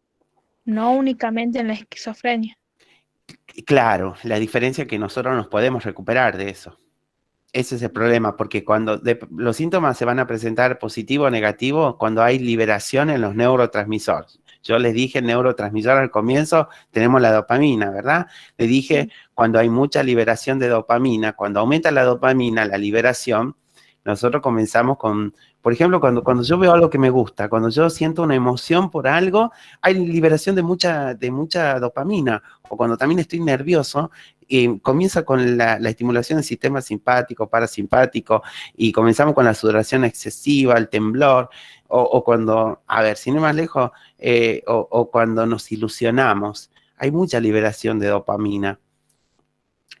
no únicamente en la esquizofrenia. claro, la diferencia es que nosotros nos podemos recuperar de eso. ese es el problema, porque cuando los síntomas se van a presentar positivo o negativo cuando hay liberación en los neurotransmisores. Yo les dije el neurotransmisor al comienzo, tenemos la dopamina, ¿verdad? Les dije cuando hay mucha liberación de dopamina, cuando aumenta la dopamina, la liberación, nosotros comenzamos con, por ejemplo, cuando yo veo algo que me gusta, cuando yo siento una emoción por algo, hay liberación de mucha dopamina, o cuando también estoy nervioso, comienza con la estimulación del sistema simpático, parasimpático, y comenzamos con la sudoración excesiva, el temblor, o cuando, a ver, sin ir más lejos, o cuando nos ilusionamos, hay mucha liberación de dopamina.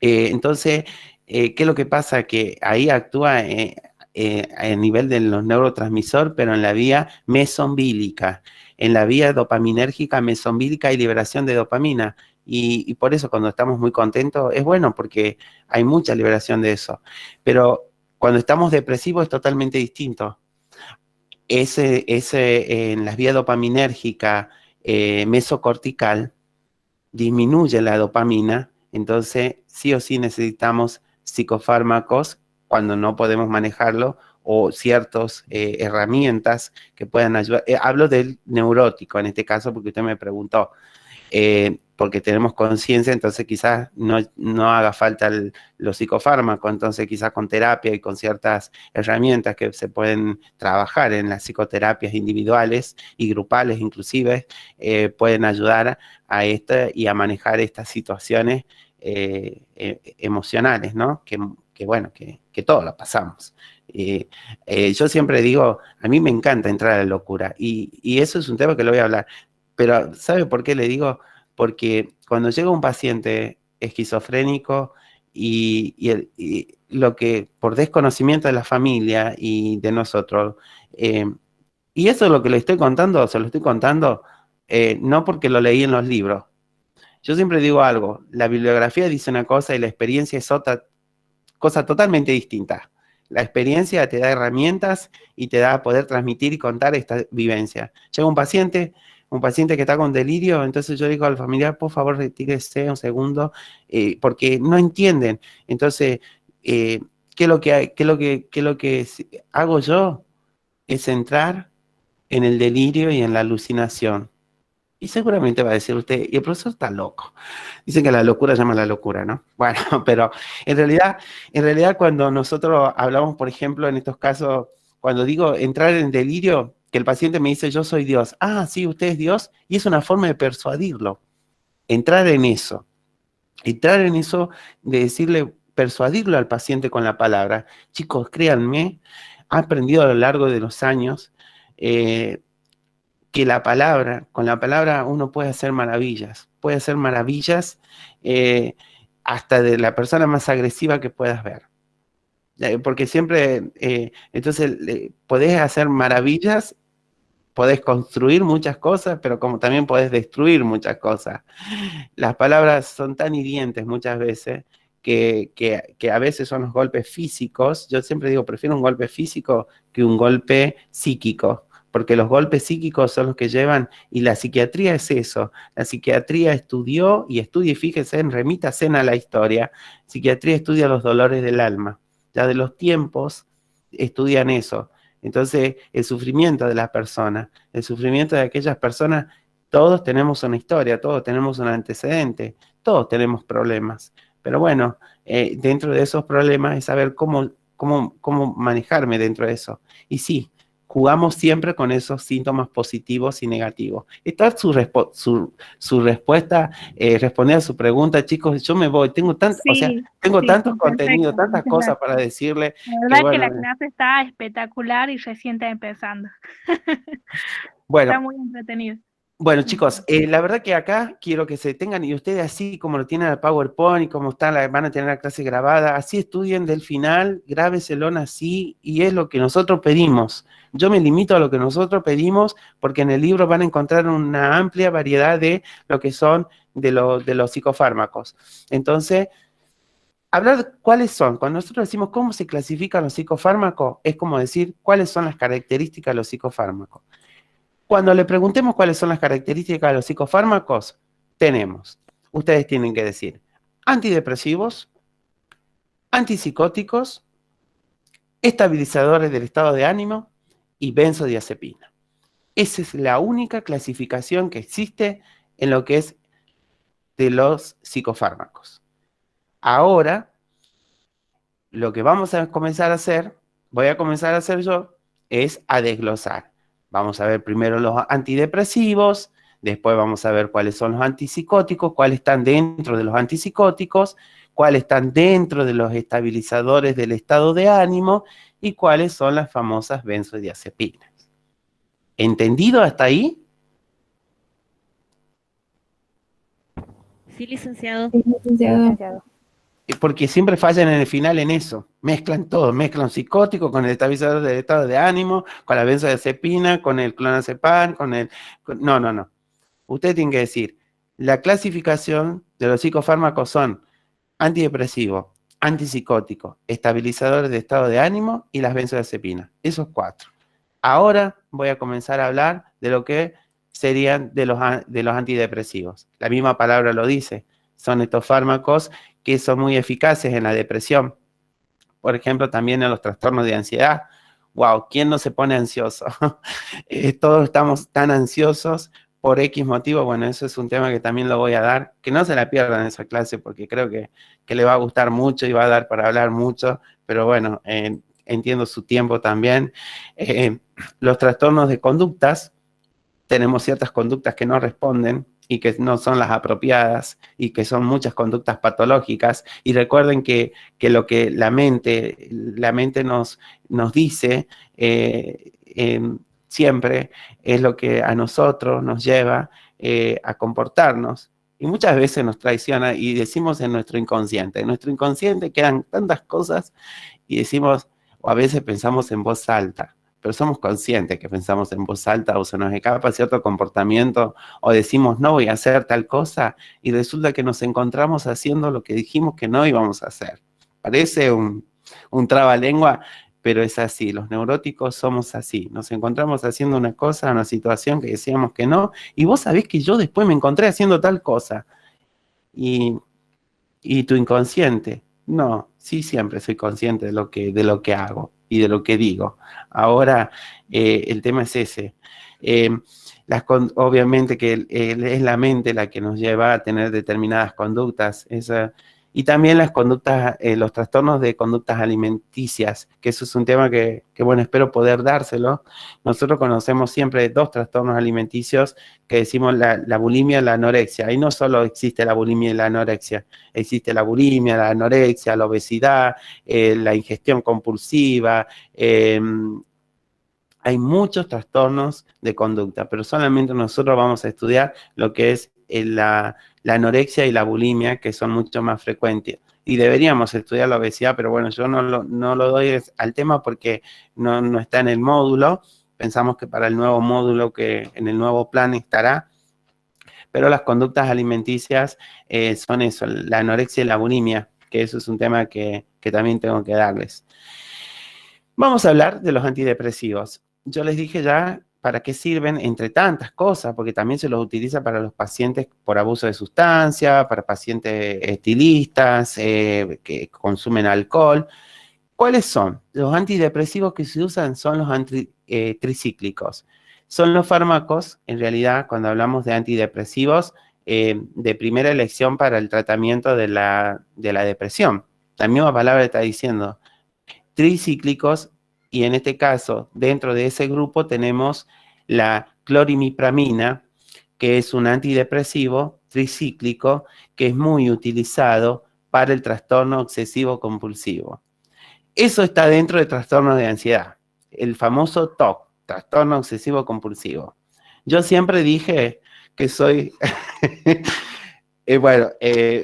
Entonces, ¿qué es lo que pasa? Que ahí actúa a nivel de los neurotransmisores, pero en la vía mesombílica. En la vía dopaminérgica mesombílica hay liberación de dopamina. Y por eso cuando estamos muy contentos es bueno porque hay mucha liberación de eso. Pero cuando estamos depresivos es totalmente distinto. En las vías dopaminérgica mesocortical disminuye la dopamina, entonces sí o sí necesitamos psicofármacos cuando no podemos manejarlo o ciertas herramientas que puedan ayudar. Hablo del neurótico en este caso porque usted me preguntó. Porque tenemos conciencia, entonces quizás no haga falta los psicofármacos, entonces quizás con terapia y con ciertas herramientas que se pueden trabajar en las psicoterapias individuales y grupales inclusive, pueden ayudar a esto y a manejar estas situaciones emocionales, ¿no? Que bueno, que todos las pasamos. Yo siempre digo, a mí me encanta entrar a la locura y eso es un tema que lo voy a hablar. Pero, ¿sabe por qué le digo? Porque cuando llega un paciente esquizofrénico y lo que por desconocimiento de la familia y de nosotros, y eso es lo que le estoy contando, se lo estoy contando, no porque lo leí en los libros. Yo siempre digo algo, la bibliografía dice una cosa y la experiencia es otra cosa totalmente distinta. La experiencia te da herramientas y te da a poder transmitir y contar esta vivencia. Llega un paciente que está con delirio, entonces yo digo al familiar, por favor, retírese un segundo, porque no entienden. Entonces, ¿qué es lo que hago yo? Es entrar en el delirio y en la alucinación. Y seguramente va a decir usted, y el profesor está loco. Dicen que la locura llama a la locura, ¿no? Bueno, pero en realidad cuando nosotros hablamos, por ejemplo, en estos casos, cuando digo entrar en delirio, que el paciente me dice, yo soy Dios. Ah, sí, usted es Dios. Y es una forma de persuadirlo. Entrar en eso. Entrar en eso de decirle, persuadirlo al paciente con la palabra. Chicos, créanme, he aprendido a lo largo de los años que con la palabra uno puede hacer maravillas. Puede hacer maravillas hasta de la persona más agresiva que puedas ver. Porque siempre, entonces, podés hacer maravillas, podés construir muchas cosas, pero como también podés destruir muchas cosas. Las palabras son tan hirientes muchas veces que a veces son los golpes físicos. Yo siempre digo, prefiero un golpe físico que un golpe psíquico, porque los golpes psíquicos son los que llevan, y la psiquiatría es eso. La psiquiatría estudió y estudia, y fíjese, remítase a la historia, psiquiatría estudia los dolores del alma. Ya de los tiempos estudian eso. Entonces, el sufrimiento de las personas, el sufrimiento de aquellas personas, todos tenemos una historia, todos tenemos un antecedente, todos tenemos problemas. Pero bueno, dentro de esos problemas es saber cómo manejarme dentro de eso. Y sí, jugamos siempre con esos síntomas positivos y negativos. Esta es su respuesta, responder a su pregunta, chicos. Yo me voy, tengo tantos contenidos, tantas cosas para decirle. La verdad que la clase está espectacular y recién está empezando. Bueno, está muy entretenido. Bueno, chicos, la verdad que acá quiero que se tengan, y ustedes así como lo tienen al PowerPoint y como van a tener la clase grabada, así estudien del final, grábeselo así, y es lo que nosotros pedimos. Yo me limito a lo que nosotros pedimos, porque en el libro van a encontrar una amplia variedad de lo que son de los psicofármacos. Entonces, hablar de cuáles son, cuando nosotros decimos cómo se clasifican los psicofármacos, es como decir cuáles son las características de los psicofármacos. Cuando le preguntemos cuáles son las características de los psicofármacos, ustedes tienen que decir antidepresivos, antipsicóticos estabilizadores del estado de ánimo y benzodiazepina. Esa es la única clasificación que existe en lo que es de los psicofármacos. Ahora, lo que vamos a comenzar a hacer, voy a comenzar a hacer yo, es a desglosar. Vamos a ver primero los antidepresivos, después vamos a ver cuáles son los antipsicóticos, cuáles están dentro de los antipsicóticos, cuáles están dentro de los estabilizadores del estado de ánimo y cuáles son las famosas benzodiazepinas. ¿Entendido hasta ahí? Sí, licenciado. Licenciado. Porque siempre fallan en el final en eso. Mezclan todo, mezclan psicótico con el estabilizador del estado de ánimo, con la benzodiazepina, con el clonazepam, No. Usted tiene que decir, la clasificación de los psicofármacos son antidepresivo, antipsicótico, estabilizadores de estado de ánimo y las benzodiazepinas. Esos 4. Ahora voy a comenzar a hablar de lo que serían de los antidepresivos. La misma palabra lo dice. Son estos fármacos que son muy eficaces en la depresión. Por ejemplo, también en los trastornos de ansiedad. Wow, ¿quién no se pone ansioso? Todos estamos tan ansiosos por X motivo. Bueno, eso es un tema que también lo voy a dar. Que no se la pierdan esa clase porque creo que le va a gustar mucho y va a dar para hablar mucho. Pero bueno, entiendo su tiempo también. Los trastornos de conductas, tenemos ciertas conductas que no responden y que no son las apropiadas y que son muchas conductas patológicas. Y recuerden que lo que la mente nos dice siempre es lo que a nosotros nos lleva a comportarnos. Y muchas veces nos traiciona y decimos en nuestro inconsciente. En nuestro inconsciente quedan tantas cosas y decimos, o a veces pensamos en voz alta, pero somos conscientes que pensamos en voz alta o se nos escapa cierto comportamiento o decimos no voy a hacer tal cosa y resulta que nos encontramos haciendo lo que dijimos que no íbamos a hacer. Parece un trabalengua, pero es así. Los neuróticos somos así. Nos encontramos haciendo una cosa, una situación que decíamos que no y vos sabés que yo después me encontré haciendo tal cosa. Y tu inconsciente, no, sí siempre soy consciente de lo que hago y de lo que digo. Ahora, el tema es ese. Obviamente que es la mente la que nos lleva a tener determinadas conductas. Y también las conductas, los trastornos de conductas alimenticias, que eso es un tema que bueno, espero poder dárselo. Nosotros conocemos siempre 2 trastornos alimenticios que decimos la bulimia y la anorexia. Ahí no solo existe la bulimia y la anorexia, existe la bulimia, la anorexia, la obesidad, la ingestión compulsiva. Hay muchos trastornos de conducta, pero solamente nosotros vamos a estudiar lo que es la anorexia y la bulimia, que son mucho más frecuentes. Y deberíamos estudiar la obesidad, pero bueno, yo no lo doy al tema porque no está en el módulo. Pensamos que para el nuevo módulo, que en el nuevo plan estará. Pero las conductas alimenticias son eso, la anorexia y la bulimia, que eso es un tema que también tengo que darles. Vamos a hablar de los antidepresivos. Yo les dije ya para qué sirven, entre tantas cosas, porque también se los utiliza para los pacientes por abuso de sustancia, para pacientes estilistas, que consumen alcohol. ¿Cuáles son? Los antidepresivos que se usan son los tricíclicos. Son los fármacos, en realidad, cuando hablamos de antidepresivos, de primera elección para el tratamiento de la depresión. La misma palabra está diciendo tricíclicos, y en este caso, dentro de ese grupo tenemos la clorimipramina, que es un antidepresivo tricíclico que es muy utilizado para el trastorno obsesivo compulsivo. Eso está dentro del trastorno de ansiedad, el famoso TOC, trastorno obsesivo compulsivo. Yo siempre dije que soy... bueno,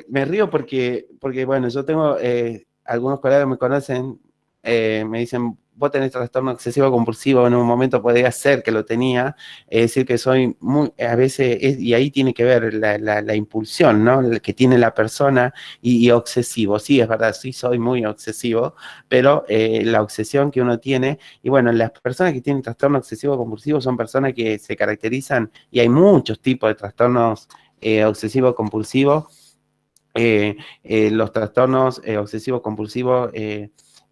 me río porque bueno, yo tengo... algunos colegas me conocen, me dicen, vos tenés trastorno obsesivo compulsivo, en un momento podría ser que lo tenía, es decir, que soy muy, a veces, y ahí tiene que ver la impulsión, ¿no?, que tiene la persona, y obsesivo, sí, es verdad, sí soy muy obsesivo, pero la obsesión que uno tiene, y bueno, las personas que tienen trastorno obsesivo compulsivo son personas que se caracterizan, y hay muchos tipos de trastornos obsesivo compulsivos. Los trastornos obsesivos compulsivos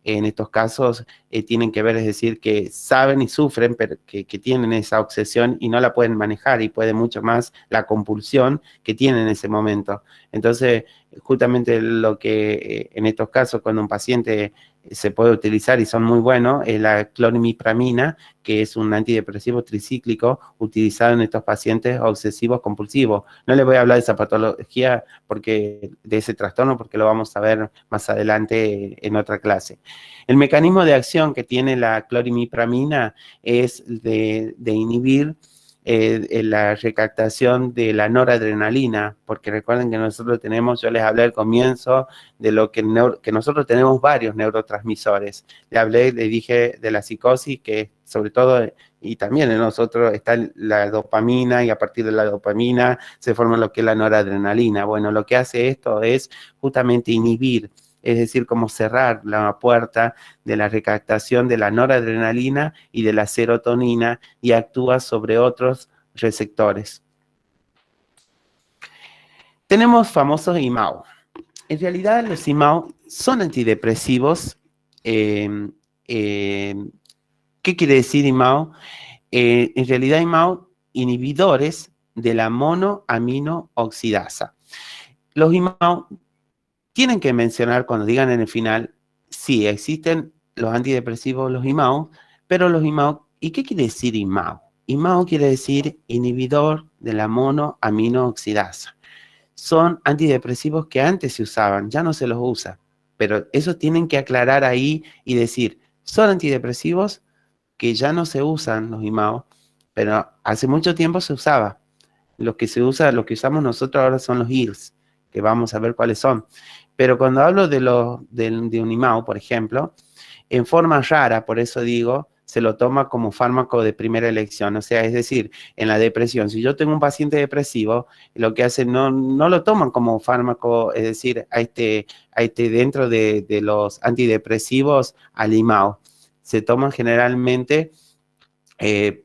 en estos casos tienen que ver, es decir, que saben y sufren, pero que tienen esa obsesión y no la pueden manejar y puede mucho más la compulsión que tienen en ese momento. Entonces, justamente lo que en estos casos cuando un paciente se puede utilizar y son muy buenos es la clonimipramina, que es un antidepresivo tricíclico utilizado en estos pacientes obsesivos compulsivos. No les voy a hablar de esa patología, de ese trastorno, porque lo vamos a ver más adelante en otra clase. El mecanismo de acción que tiene la clorimipramina es de inhibir la recaptación de la noradrenalina, porque recuerden que nosotros tenemos, yo les hablé al comienzo de lo que nosotros tenemos varios neurotransmisores. Le dije de la psicosis, que sobre todo, y también en nosotros está la dopamina, y a partir de la dopamina se forma lo que es la noradrenalina. Bueno, lo que hace esto es justamente inhibir, es decir, como cerrar la puerta de la recaptación de la noradrenalina y de la serotonina y actúa sobre otros receptores. Tenemos famosos IMAO. En realidad los IMAO son antidepresivos. ¿Qué quiere decir IMAO? En realidad IMAO, inhibidores de la monoaminooxidasa. Los IMAO tienen que mencionar cuando digan en el final, sí, existen los antidepresivos, los IMAO, pero los IMAO, ¿y qué quiere decir IMAO? IMAO quiere decir inhibidor de la monoaminooxidasa. Son antidepresivos que antes se usaban, ya no se los usa, pero eso tienen que aclarar ahí y decir, son antidepresivos que ya no se usan los IMAO, pero hace mucho tiempo se usaba. Lo que usamos nosotros ahora son los IRS, que vamos a ver cuáles son. Pero cuando hablo de un IMAO, por ejemplo, en forma rara, por eso digo, se lo toma como fármaco de primera elección. O sea, es decir, en la depresión, si yo tengo un paciente depresivo, lo que hacen no lo toman como fármaco, es decir, dentro de los antidepresivos al IMAO. Se toman generalmente,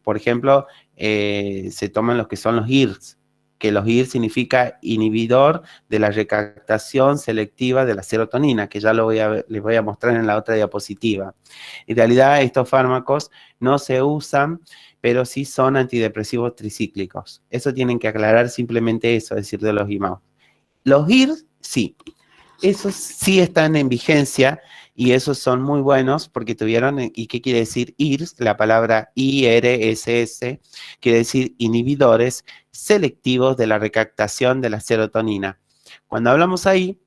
por ejemplo, se toman los que son los IRS, que los IR significa inhibidor de la recaptación selectiva de la serotonina, que ya les voy a mostrar en la otra diapositiva. En realidad, estos fármacos no se usan, pero sí son antidepresivos tricíclicos. Eso tienen que aclarar simplemente eso, es decir, de los IMAO. Los IR, sí. Esos sí están en vigencia y esos son muy buenos porque tuvieron, ¿y qué quiere decir IRS? La palabra IRSS quiere decir inhibidores selectivos de la recaptación de la serotonina. Cuando hablamos ahí,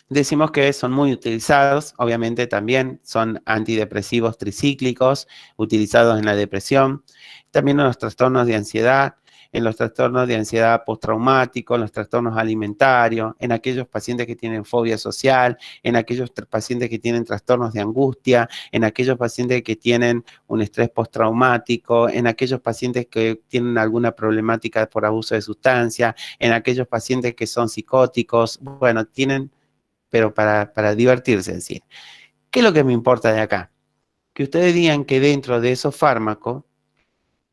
decimos que son muy utilizados, obviamente también son antidepresivos tricíclicos, utilizados en la depresión, también en los trastornos de ansiedad, en los trastornos de ansiedad postraumático, en los trastornos alimentarios, en aquellos pacientes que tienen fobia social, en aquellos pacientes que tienen trastornos de angustia, en aquellos pacientes que tienen un estrés postraumático, en aquellos pacientes que tienen alguna problemática por abuso de sustancia, en aquellos pacientes que son psicóticos, bueno, tienen, pero para divertirse, es decir. ¿Qué es lo que me importa de acá? Que ustedes digan que dentro de esos fármacos,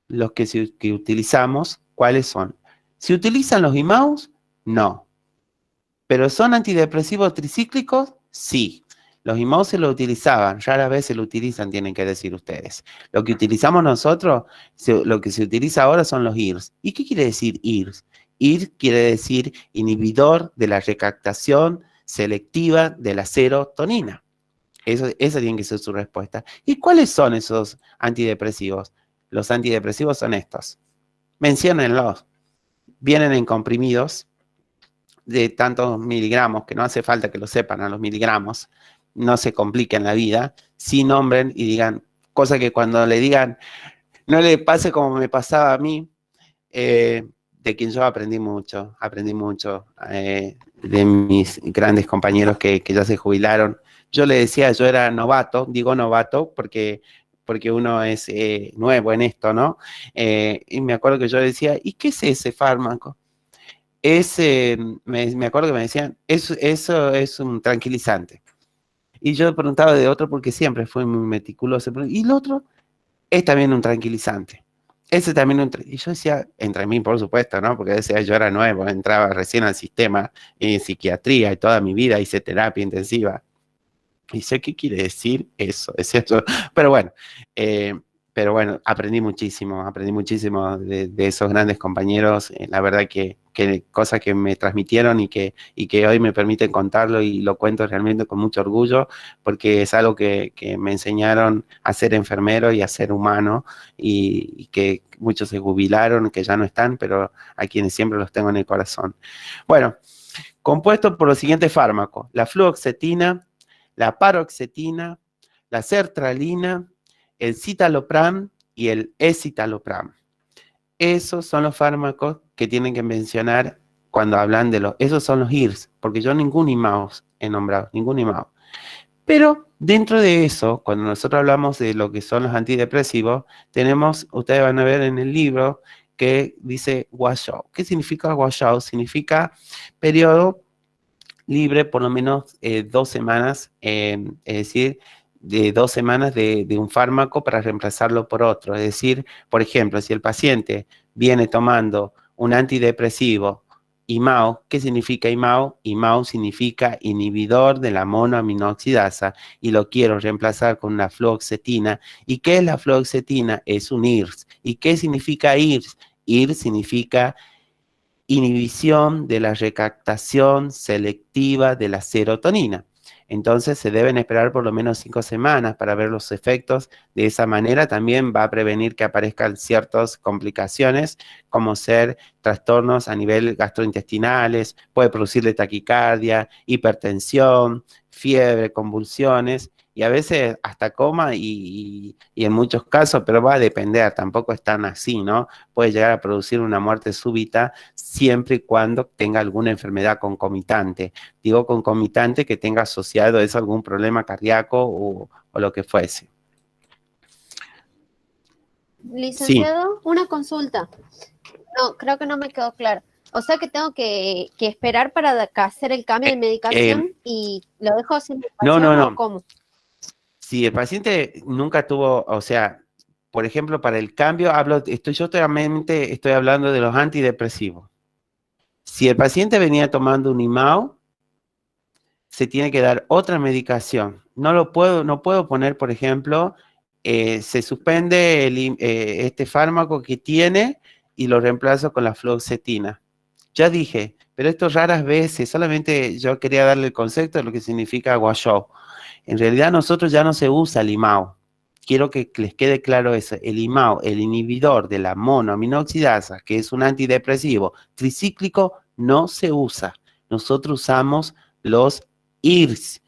los que utilizamos, ¿cuáles son? ¿Se utilizan los IMAOs? No. ¿Pero son antidepresivos tricíclicos? Sí. Los IMAOs se lo utilizaban, rara vez se lo utilizan, tienen que decir ustedes. Lo que utilizamos nosotros, lo que se utiliza ahora son los IRS. ¿Y qué quiere decir IRS? IRS quiere decir inhibidor de la recaptación selectiva de la serotonina. Esa tiene que ser su respuesta. ¿Y cuáles son esos antidepresivos? Los antidepresivos son estos. Menciónenlos. Vienen en comprimidos de tantos miligramos, que no hace falta que lo sepan a los miligramos, no se compliquen la vida, sí nombren y digan, cosa que cuando le digan, no le pase como me pasaba a mí, de quien yo aprendí mucho de mis grandes compañeros que ya se jubilaron. Yo le decía, yo era novato, digo novato porque uno es nuevo en esto, ¿no? Y me acuerdo que yo decía, ¿y qué es ese fármaco? Me acuerdo que me decían, eso es un tranquilizante. Y yo preguntaba de otro porque siempre fui muy meticuloso. ¿Y el otro? Es también un tranquilizante. Ese también y yo decía, entre mí, por supuesto, ¿no? Porque decía, yo era nuevo, entraba recién al sistema en psiquiatría y toda mi vida hice terapia intensiva. Y sé qué quiere decir eso, es eso. Eh, pero bueno, aprendí muchísimo de esos grandes compañeros. La verdad que cosas que me transmitieron y que hoy me permiten contarlo y lo cuento realmente con mucho orgullo, porque es algo que me enseñaron a ser enfermero y a ser humano, y que muchos se jubilaron, que ya no están, pero a quienes siempre los tengo en el corazón. Bueno, compuesto por los siguientes fármacos: la fluoxetina, la paroxetina, la sertralina, el citalopram y el escitalopram. Esos son los fármacos que tienen que mencionar cuando hablan de los... Esos son los IRS, porque yo ningún IMAO he nombrado, ningún IMAO. Pero dentro de eso, cuando nosotros hablamos de lo que son los antidepresivos, tenemos, ustedes van a ver en el libro, que dice washout. ¿Qué significa washout? Significa periodo libre por lo menos 2 semanas, es decir, de 2 semanas de un fármaco para reemplazarlo por otro. Es decir, por ejemplo, si el paciente viene tomando un antidepresivo IMAO, ¿qué significa IMAO? IMAO significa inhibidor de la monoaminoxidasa, y lo quiero reemplazar con una fluoxetina. ¿Y qué es la fluoxetina? Es un IRS. ¿Y qué significa IRS? IRS significa inhibición de la recaptación selectiva de la serotonina. Entonces se deben esperar por lo menos 5 semanas para ver los efectos. De esa manera también va a prevenir que aparezcan ciertas complicaciones, como ser trastornos a nivel gastrointestinales, puede producirle taquicardia, hipertensión, fiebre, convulsiones, y a veces hasta coma, y en muchos casos, pero va a depender, tampoco es tan así, ¿no? Puede llegar a producir una muerte súbita siempre y cuando tenga alguna enfermedad concomitante. Digo concomitante, que tenga asociado eso algún problema cardíaco o lo que fuese. Licenciado, una consulta. No, creo que no me quedó claro. O sea que tengo que esperar para hacer el cambio de medicación y lo dejo sin medicación, ¿o cómo? Si el paciente nunca tuvo, o sea, por ejemplo, para el cambio, yo estoy hablando de los antidepresivos. Si el paciente venía tomando un IMAO, se tiene que dar otra medicación. No puedo poner, por ejemplo, se suspende este fármaco que tiene y lo reemplazo con la fluoxetina. Ya dije, pero esto raras veces, solamente yo quería darle el concepto de lo que significa washout. En realidad nosotros ya no se usa el IMAO. Quiero que les quede claro eso. El IMAO, el inhibidor de la monoaminoxidasa, que es un antidepresivo tricíclico, no se usa. Nosotros usamos los IRS.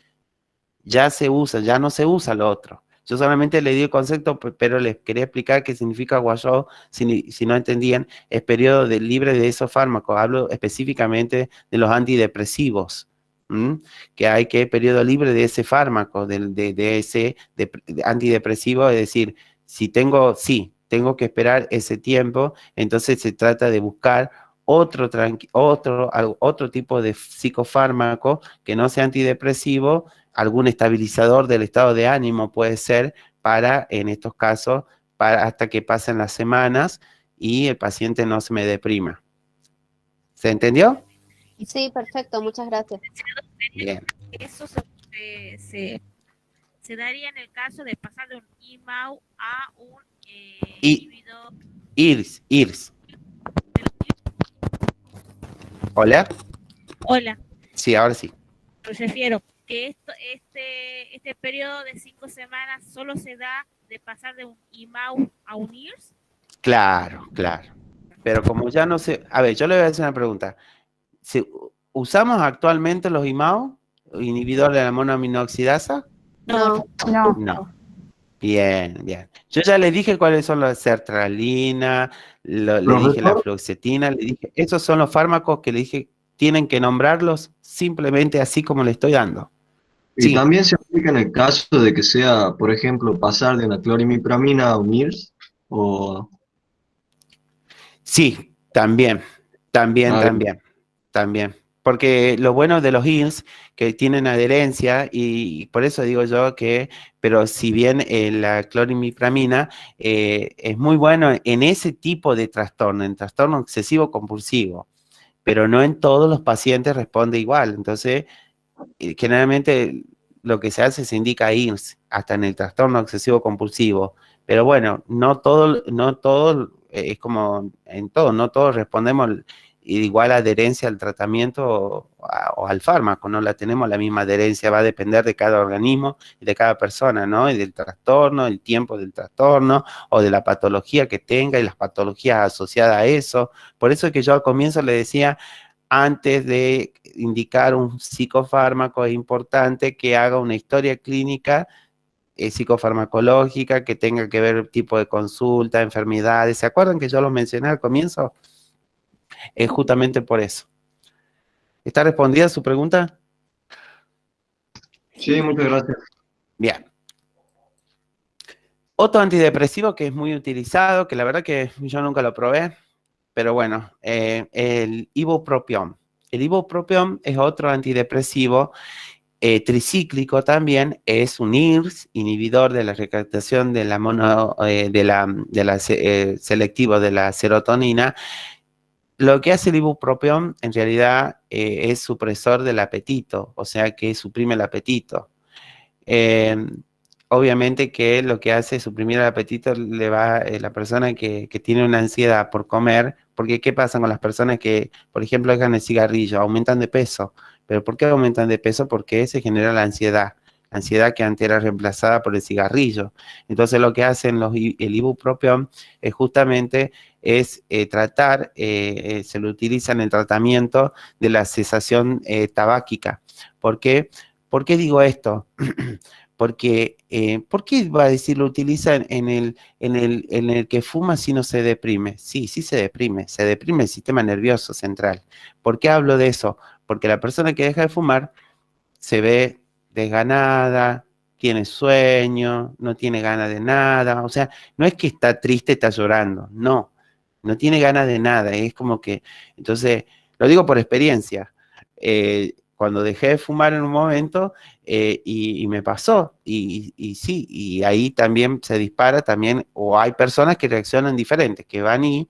Ya se usa, ya no se usa lo otro. Yo solamente le di el concepto, pero les quería explicar qué significa washout, si no entendían. Es periodo libre de esos fármacos. Hablo específicamente de los antidepresivos. Que hay periodo libre de ese fármaco, de ese antidepresivo, es decir, tengo que esperar ese tiempo. Entonces se trata de buscar otro tipo de psicofármaco que no sea antidepresivo, algún estabilizador del estado de ánimo puede ser, en estos casos, hasta que pasen las semanas y el paciente no se me deprima. ¿Se entendió? Sí, perfecto, muchas gracias. Bien. Eso se daría en el caso de pasar de un IMAO a un inhibidor. IRS. ¿Hola? Hola. Sí, ahora sí. Me refiero que este periodo de 5 semanas solo se da de pasar de un IMAO a un IRS. Claro. Pero como ya no sé... A ver, yo le voy a hacer una pregunta. ¿Usamos actualmente los IMAO, inhibidores de la monoaminoxidasa? No. Bien. Yo ya le dije cuáles son la sertralina, le dije la fluoxetina, le dije, esos son los fármacos que le dije, tienen que nombrarlos simplemente así como le estoy dando. Y también se aplica en el caso de que sea, por ejemplo, pasar de una clorimipramina a un IRS, o... Sí, también. Porque lo bueno de los IRS, que tienen adherencia, y por eso digo yo pero si bien la clorimipramina es muy bueno en ese tipo de trastorno, en trastorno obsesivo compulsivo, pero no en todos los pacientes responde igual. Entonces, generalmente lo que se hace, se indica IRS, hasta en el trastorno obsesivo compulsivo. Pero bueno, no todo es como en todo, no todos respondemos igual adherencia al tratamiento o al fármaco, no la tenemos la misma adherencia, va a depender de cada organismo y de cada persona, ¿no? Y del trastorno, el tiempo del trastorno, o de la patología que tenga y las patologías asociadas a eso. Por eso es que yo al comienzo le decía, antes de indicar un psicofármaco, es importante que haga una historia clínica psicofarmacológica, que tenga que ver tipo de consulta, enfermedades. ¿Se acuerdan que yo los mencioné al comienzo? Es justamente por eso. ¿Está respondida su pregunta? Sí, muchas gracias. Bien. Otro antidepresivo que es muy utilizado, que la verdad que yo nunca lo probé, pero bueno, el ibupropión. El ibupropión es otro antidepresivo tricíclico también, es un IRS, inhibidor de la recaptación de la selectivo de la serotonina. Lo que hace el ibupropión en realidad es supresor del apetito, o sea que suprime el apetito. Obviamente que lo que hace es suprimir el apetito le va a la persona que tiene una ansiedad por comer, porque ¿qué pasa con las personas que, por ejemplo, dejan el cigarrillo? Aumentan de peso. ¿Pero por qué aumentan de peso? Porque se genera la ansiedad que antes era reemplazada por el cigarrillo. Entonces lo que hacen el ibupropión es justamente tratar, se lo utiliza en el tratamiento de la cesación tabáquica. ¿Por qué? ¿Por qué digo esto? Porque, ¿por qué va a decir lo utiliza en el que fuma si no se deprime? Sí, sí se deprime el sistema nervioso central. ¿Por qué hablo de eso? Porque la persona que deja de fumar se ve desganada, tiene sueño, no tiene ganas de nada, o sea, no es que está triste, está llorando, no tiene ganas de nada, es como que, entonces, lo digo por experiencia, cuando dejé de fumar en un momento y me pasó, y sí, y ahí también se dispara también, o hay personas que reaccionan diferentes, que van y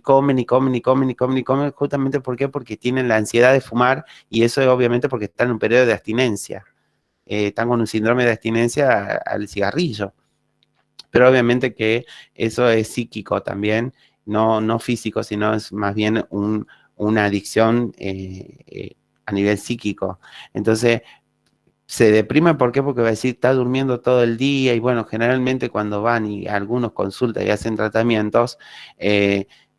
comen, y comen, y comen, y comen, y comen, justamente ¿por qué? Porque tienen la ansiedad de fumar, y eso es obviamente porque están en un periodo de abstinencia, están con un síndrome de abstinencia al cigarrillo, pero obviamente que eso es psíquico también, no físico, sino es más bien una adicción a nivel psíquico. Entonces, se deprime, ¿por qué? Porque va a decir, está durmiendo todo el día, y bueno, generalmente cuando van y algunos consultan y hacen tratamientos,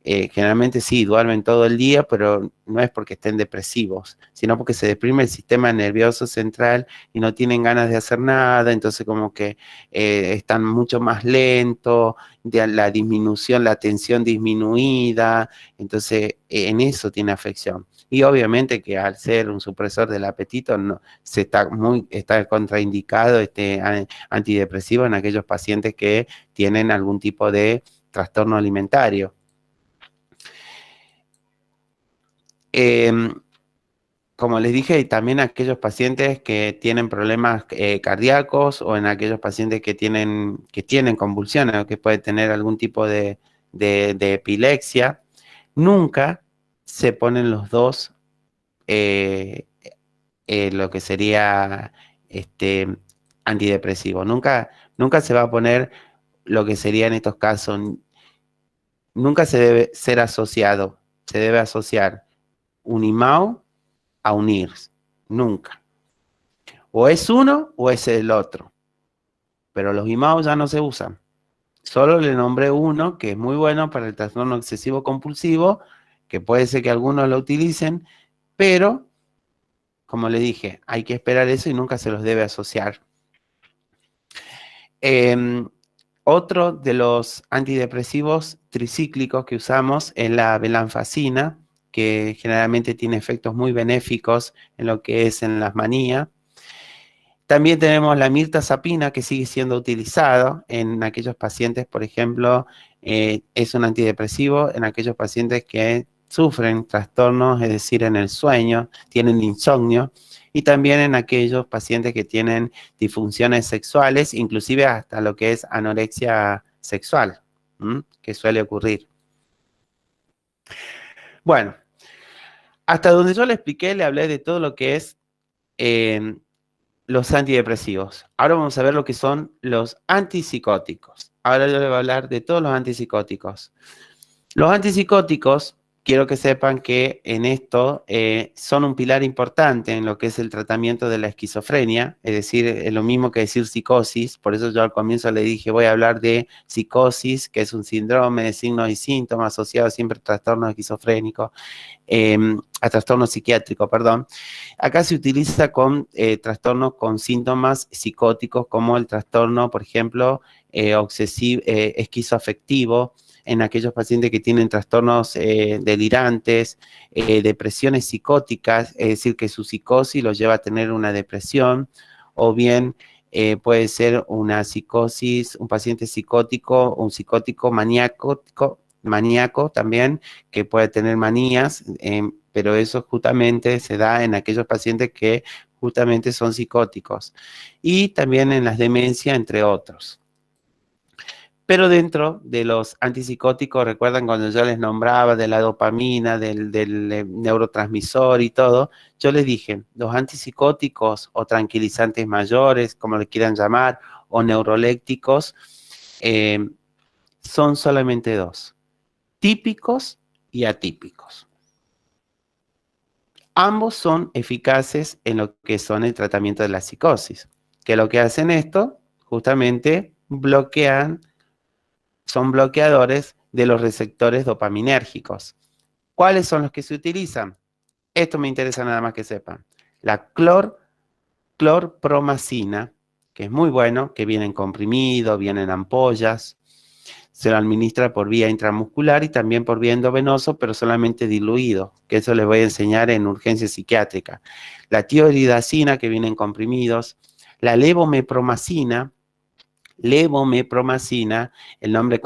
generalmente sí, duermen todo el día, pero no es porque estén depresivos, sino porque se deprime el sistema nervioso central y no tienen ganas de hacer nada, entonces como que están mucho más lentos, la disminución, la atención disminuida, entonces en eso tiene afección. Y obviamente que al ser un supresor del apetito, no, está contraindicado este antidepresivo en aquellos pacientes que tienen algún tipo de trastorno alimentario. Como les dije, también aquellos pacientes que tienen problemas cardíacos, o en aquellos pacientes que tienen convulsiones, o que pueden tener algún tipo de epilepsia, nunca se ponen los dos lo que sería antidepresivo. Nunca se va a poner lo que sería en estos casos. Nunca se debe ser asociado. Se debe asociar un IMAO a un IRS. Nunca. O es uno o es el otro. Pero los IMAO ya no se usan. Solo le nombré uno que es muy bueno para el trastorno obsesivo compulsivo, que puede ser que algunos lo utilicen, pero como le dije, hay que esperar eso y nunca se los debe asociar. Otro de los antidepresivos tricíclicos que usamos es la venlafaxina, que generalmente tiene efectos muy benéficos en lo que es en las manías. También tenemos la mirtazapina, que sigue siendo utilizado en aquellos pacientes, por ejemplo, es un antidepresivo en aquellos pacientes que sufren trastornos, es decir, en el sueño, tienen insomnio, y también en aquellos pacientes que tienen disfunciones sexuales, inclusive hasta lo que es anorexia sexual, que suele ocurrir. Bueno, hasta donde yo le expliqué, le hablé de todo lo que es los antidepresivos. Ahora vamos a ver lo que son los antipsicóticos. Ahora yo les voy a hablar de todos los antipsicóticos. Los antipsicóticos, quiero que sepan que en esto son un pilar importante en lo que es el tratamiento de la esquizofrenia, es decir, es lo mismo que decir psicosis, por eso yo al comienzo le dije voy a hablar de psicosis, que es un síndrome de signos y síntomas asociado siempre a trastornos esquizofrénicos, a trastorno psiquiátrico, perdón. Acá se utiliza con trastornos con síntomas psicóticos como el trastorno, por ejemplo, esquizoafectivo, en aquellos pacientes que tienen trastornos delirantes, depresiones psicóticas, es decir, que su psicosis los lleva a tener una depresión, o bien puede ser una psicosis, un paciente psicótico, un psicótico maníaco también, que puede tener manías, pero eso justamente se da en aquellos pacientes que justamente son psicóticos, y también en las demencias, entre otros. Pero dentro de los antipsicóticos, recuerdan cuando yo les nombraba de la dopamina, del neurotransmisor y todo, yo les dije, los antipsicóticos o tranquilizantes mayores, como le quieran llamar, o neurolépticos, son solamente dos, típicos y atípicos. Ambos son eficaces en lo que son el tratamiento de la psicosis, que lo que hacen esto, justamente son bloqueadores de los receptores dopaminérgicos. ¿Cuáles son los que se utilizan? Esto me interesa nada más que sepan. La clorpromacina, que es muy bueno, que viene en comprimido, viene en ampollas, se lo administra por vía intramuscular y también por vía endovenoso, pero solamente diluido, que eso les voy a enseñar en urgencia psiquiátrica. La tioridacina, que viene en comprimidos, la levomepromacina, el nombre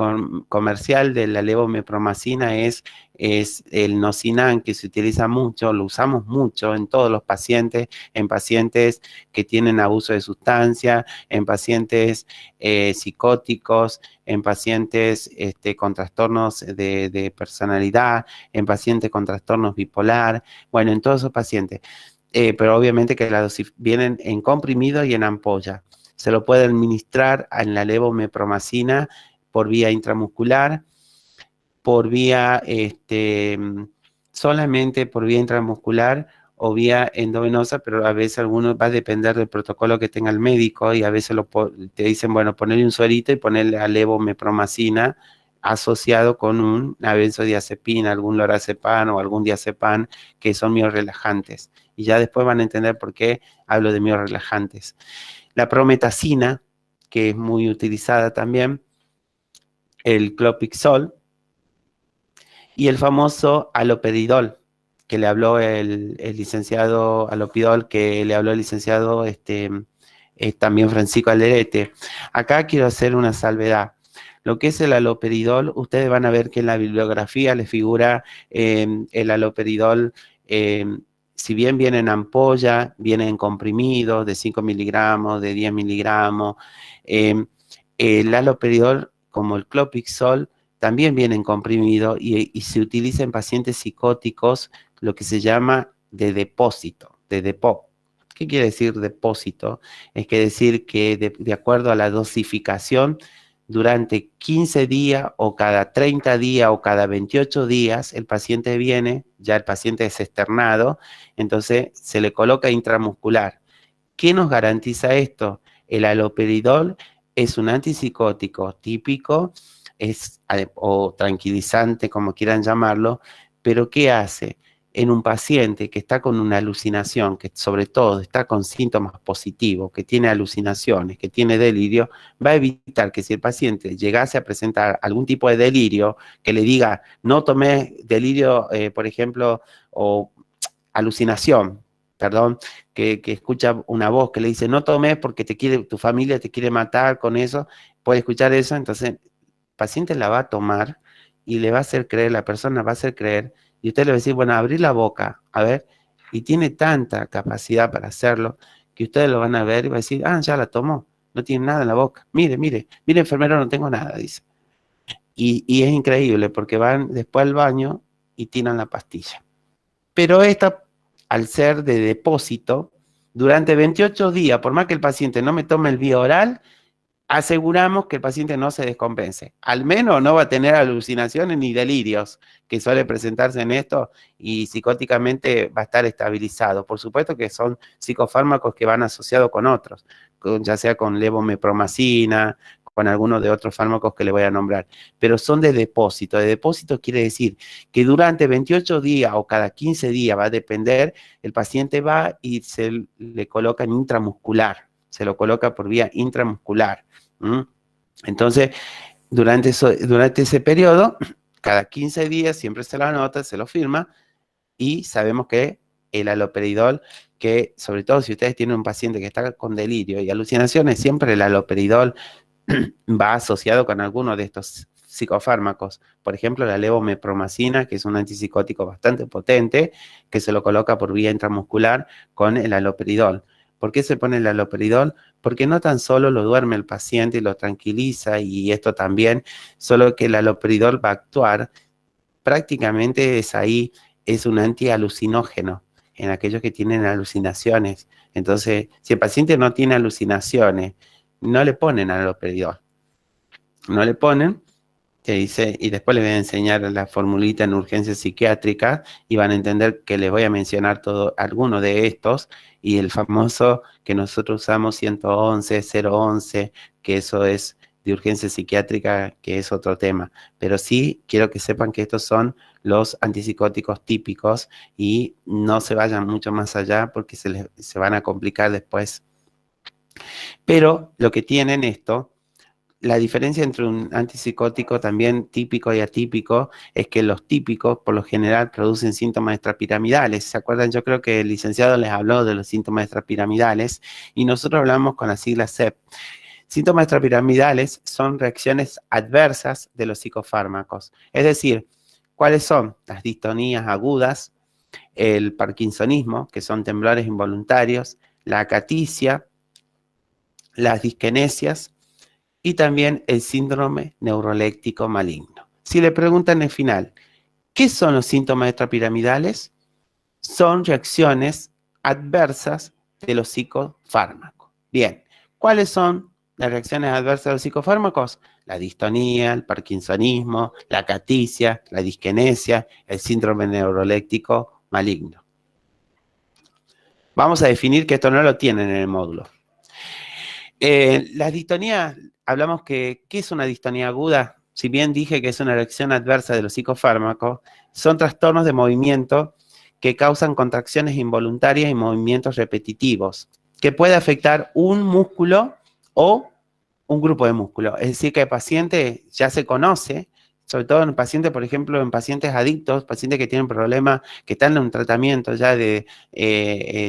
comercial de la levomepromacina es el Nocinan, que se utiliza mucho, lo usamos mucho en todos los pacientes, en pacientes que tienen abuso de sustancia, en pacientes psicóticos, en pacientes con trastornos de personalidad, en pacientes con trastornos bipolar, bueno, en todos esos pacientes. Pero obviamente que la dosis vienen en comprimido y en ampolla. Se lo puede administrar en la levomepromacina por vía intramuscular, por vía, solamente por vía intramuscular o vía endovenosa, pero a veces algunos va a depender del protocolo que tenga el médico y a veces te dicen, bueno, ponerle un suerito y ponerle a levomepromacina asociado con una benzodiazepina, algún lorazepam o algún diazepam, que son miorelajantes. Y ya después van a entender por qué hablo de miorelajantes. La prometacina, que es muy utilizada también, el clopixol, y el famoso haloperidol, que le habló el licenciado Alopidol, que le habló el licenciado también Francisco Alderete. Acá quiero hacer una salvedad. Lo que es el haloperidol, ustedes van a ver que en la bibliografía les figura el haloperidol, si bien viene en ampolla, viene en comprimido de 5 miligramos, de 10 miligramos. El haloperidol, como el clopixol, también viene en comprimido y se utiliza en pacientes psicóticos, lo que se llama de depósito, de depó. ¿Qué quiere decir depósito? Es que decir que de acuerdo a la dosificación, durante 15 días o cada 30 días o cada 28 días, el paciente viene, ya el paciente es externado, entonces se le coloca intramuscular. ¿Qué nos garantiza esto? El haloperidol es un antipsicótico típico, o tranquilizante, como quieran llamarlo, pero ¿qué hace? En un paciente que está con una alucinación, que sobre todo está con síntomas positivos, que tiene alucinaciones, que tiene delirio, va a evitar que si el paciente llegase a presentar algún tipo de delirio, que le diga, no tomé delirio, por ejemplo, o alucinación, perdón, que escucha una voz que le dice, no tomes porque tu familia te quiere matar con eso, puede escuchar eso, entonces el paciente la va a tomar y le va a hacer creer, la persona va a hacer creer, y usted le va a decir, bueno, abrir la boca, a ver, y tiene tanta capacidad para hacerlo, que ustedes lo van a ver y va a decir, ah, ya la tomó, no tiene nada en la boca, mire, enfermero, no tengo nada, dice. Y es increíble, porque van después al baño y tiran la pastilla. Pero esta, al ser de depósito, Durante 28 días, por más que el paciente no me tome el vía oral, aseguramos que el paciente no se descompense. Al menos no va a tener alucinaciones ni delirios, que suele presentarse en esto, y psicóticamente va a estar estabilizado. Por supuesto que son psicofármacos que van asociados con otros, ya sea con levomepromacina, con algunos de otros fármacos que le voy a nombrar, pero son de depósito. De depósito quiere decir que durante 28 días o cada 15 días, va a depender, el paciente va y se le coloca en intramuscular, se lo coloca por vía intramuscular. Entonces, durante ese periodo, cada 15 días siempre se lo anota, se lo firma, y sabemos que el haloperidol, que sobre todo si ustedes tienen un paciente que está con delirio y alucinaciones, siempre el haloperidol va asociado con alguno de estos psicofármacos. Por ejemplo, la levomepromacina, que es un antipsicótico bastante potente, que se lo coloca por vía intramuscular con el haloperidol. ¿Por qué se pone el haloperidol? Porque no tan solo lo duerme el paciente y lo tranquiliza, y esto también, solo que el haloperidol va a actuar, prácticamente es un antialucinógeno en aquellos que tienen alucinaciones. Entonces, si el paciente no tiene alucinaciones, no le ponen haloperidol. No le ponen, que dice, y después les voy a enseñar la formulita en urgencia psiquiátrica y van a entender que les voy a mencionar alguno de estos, y el famoso que nosotros usamos 111, 011, que eso es de urgencia psiquiátrica, que es otro tema. Pero sí quiero que sepan que estos son los antipsicóticos típicos y no se vayan mucho más allá porque se van a complicar después. Pero lo que tienen esto, la diferencia entre un antipsicótico también típico y atípico es que los típicos por lo general producen síntomas extrapiramidales. ¿Se acuerdan? Yo creo que el licenciado les habló de los síntomas extrapiramidales y nosotros hablamos con la sigla CEP. Síntomas extrapiramidales son reacciones adversas de los psicofármacos. Es decir, ¿cuáles son? Las distonías agudas, el parkinsonismo, que son temblores involuntarios, la acaticia, las disquenesias y también el síndrome neuroléptico maligno. Si le preguntan al final, ¿qué son los síntomas extrapiramidales? Son reacciones adversas de los psicofármacos. Bien, ¿cuáles son las reacciones adversas de los psicofármacos? La distonía, el parkinsonismo, la acaticia, la disquenesia, el síndrome neuroléptico maligno. Vamos a definir que esto no lo tienen en el módulo. Las distonías, hablamos que, ¿qué es una distonía aguda? Si bien dije que es una reacción adversa de los psicofármacos, son trastornos de movimiento que causan contracciones involuntarias y movimientos repetitivos, que puede afectar un músculo o un grupo de músculos. Es decir, que el paciente ya se conoce, sobre todo en pacientes, por ejemplo, en pacientes adictos, pacientes que tienen problemas, que están en un tratamiento ya de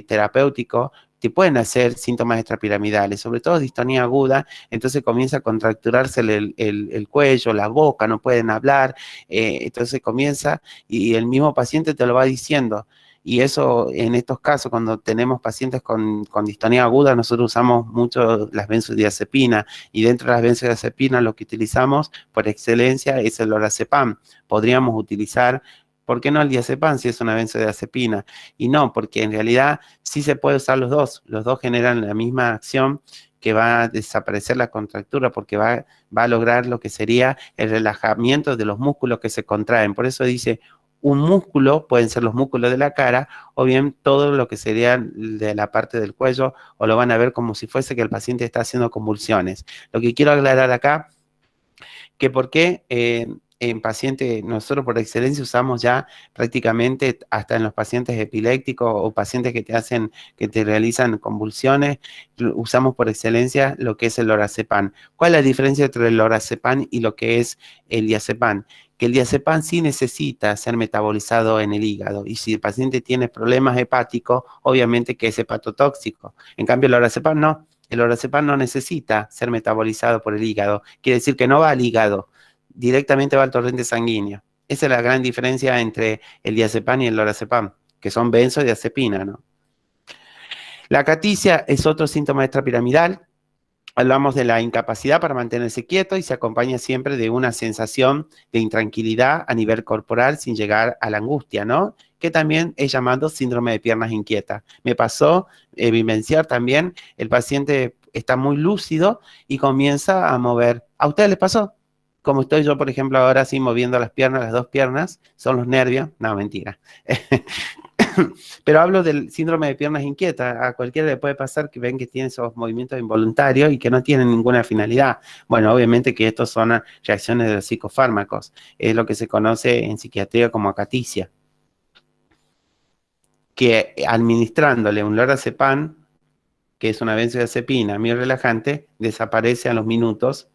terapéutico, te pueden hacer síntomas extrapiramidales, sobre todo distonía aguda, entonces comienza a contracturarse el cuello, la boca, no pueden hablar, entonces comienza y el mismo paciente te lo va diciendo. Y eso, en estos casos, cuando tenemos pacientes con distonía aguda, nosotros usamos mucho las benzodiazepinas, y dentro de las benzodiazepinas lo que utilizamos por excelencia es el lorazepam. Podríamos utilizar, ¿por qué no el diazepam si es una benzodiazepina? Y no, porque en realidad sí se puede usar los dos generan la misma acción, que va a desaparecer la contractura porque va a lograr lo que sería el relajamiento de los músculos que se contraen. Por eso dice, un músculo, pueden ser los músculos de la cara, o bien todo lo que sería de la parte del cuello, o lo van a ver como si fuese que el paciente está haciendo convulsiones. Lo que quiero aclarar acá, que por qué en pacientes, nosotros por excelencia usamos ya prácticamente hasta en los pacientes epilépticos o pacientes que te realizan convulsiones, usamos por excelencia lo que es el lorazepam. ¿Cuál es la diferencia entre el lorazepam y lo que es el diazepam? Que el diazepam sí necesita ser metabolizado en el hígado, y si el paciente tiene problemas hepáticos, obviamente que es hepatotóxico. En cambio, el lorazepam no. El lorazepam no necesita ser metabolizado por el hígado. Quiere decir que no va al hígado, directamente va al torrente sanguíneo. Esa es la gran diferencia entre el diazepam y el lorazepam, que son benzodiazepina, ¿no? La acaticia es otro síntoma extrapiramidal. Hablamos de la incapacidad para mantenerse quieto y se acompaña siempre de una sensación de intranquilidad a nivel corporal sin llegar a la angustia, ¿no? Que también es llamado síndrome de piernas inquietas. Me pasó vivenciar también, el paciente está muy lúcido y comienza a mover. ¿A ustedes les pasó? Como estoy yo, por ejemplo, ahora así moviendo las piernas, las dos piernas, son los nervios. No, mentira. Pero hablo del síndrome de piernas inquietas. A cualquiera le puede pasar que ven que tiene esos movimientos involuntarios y que no tienen ninguna finalidad. Bueno, obviamente que estos son reacciones de los psicofármacos. Es lo que se conoce en psiquiatría como acaticia. Que administrándole un lorazepam, que es una benzodiazepina muy relajante, desaparece a los minutos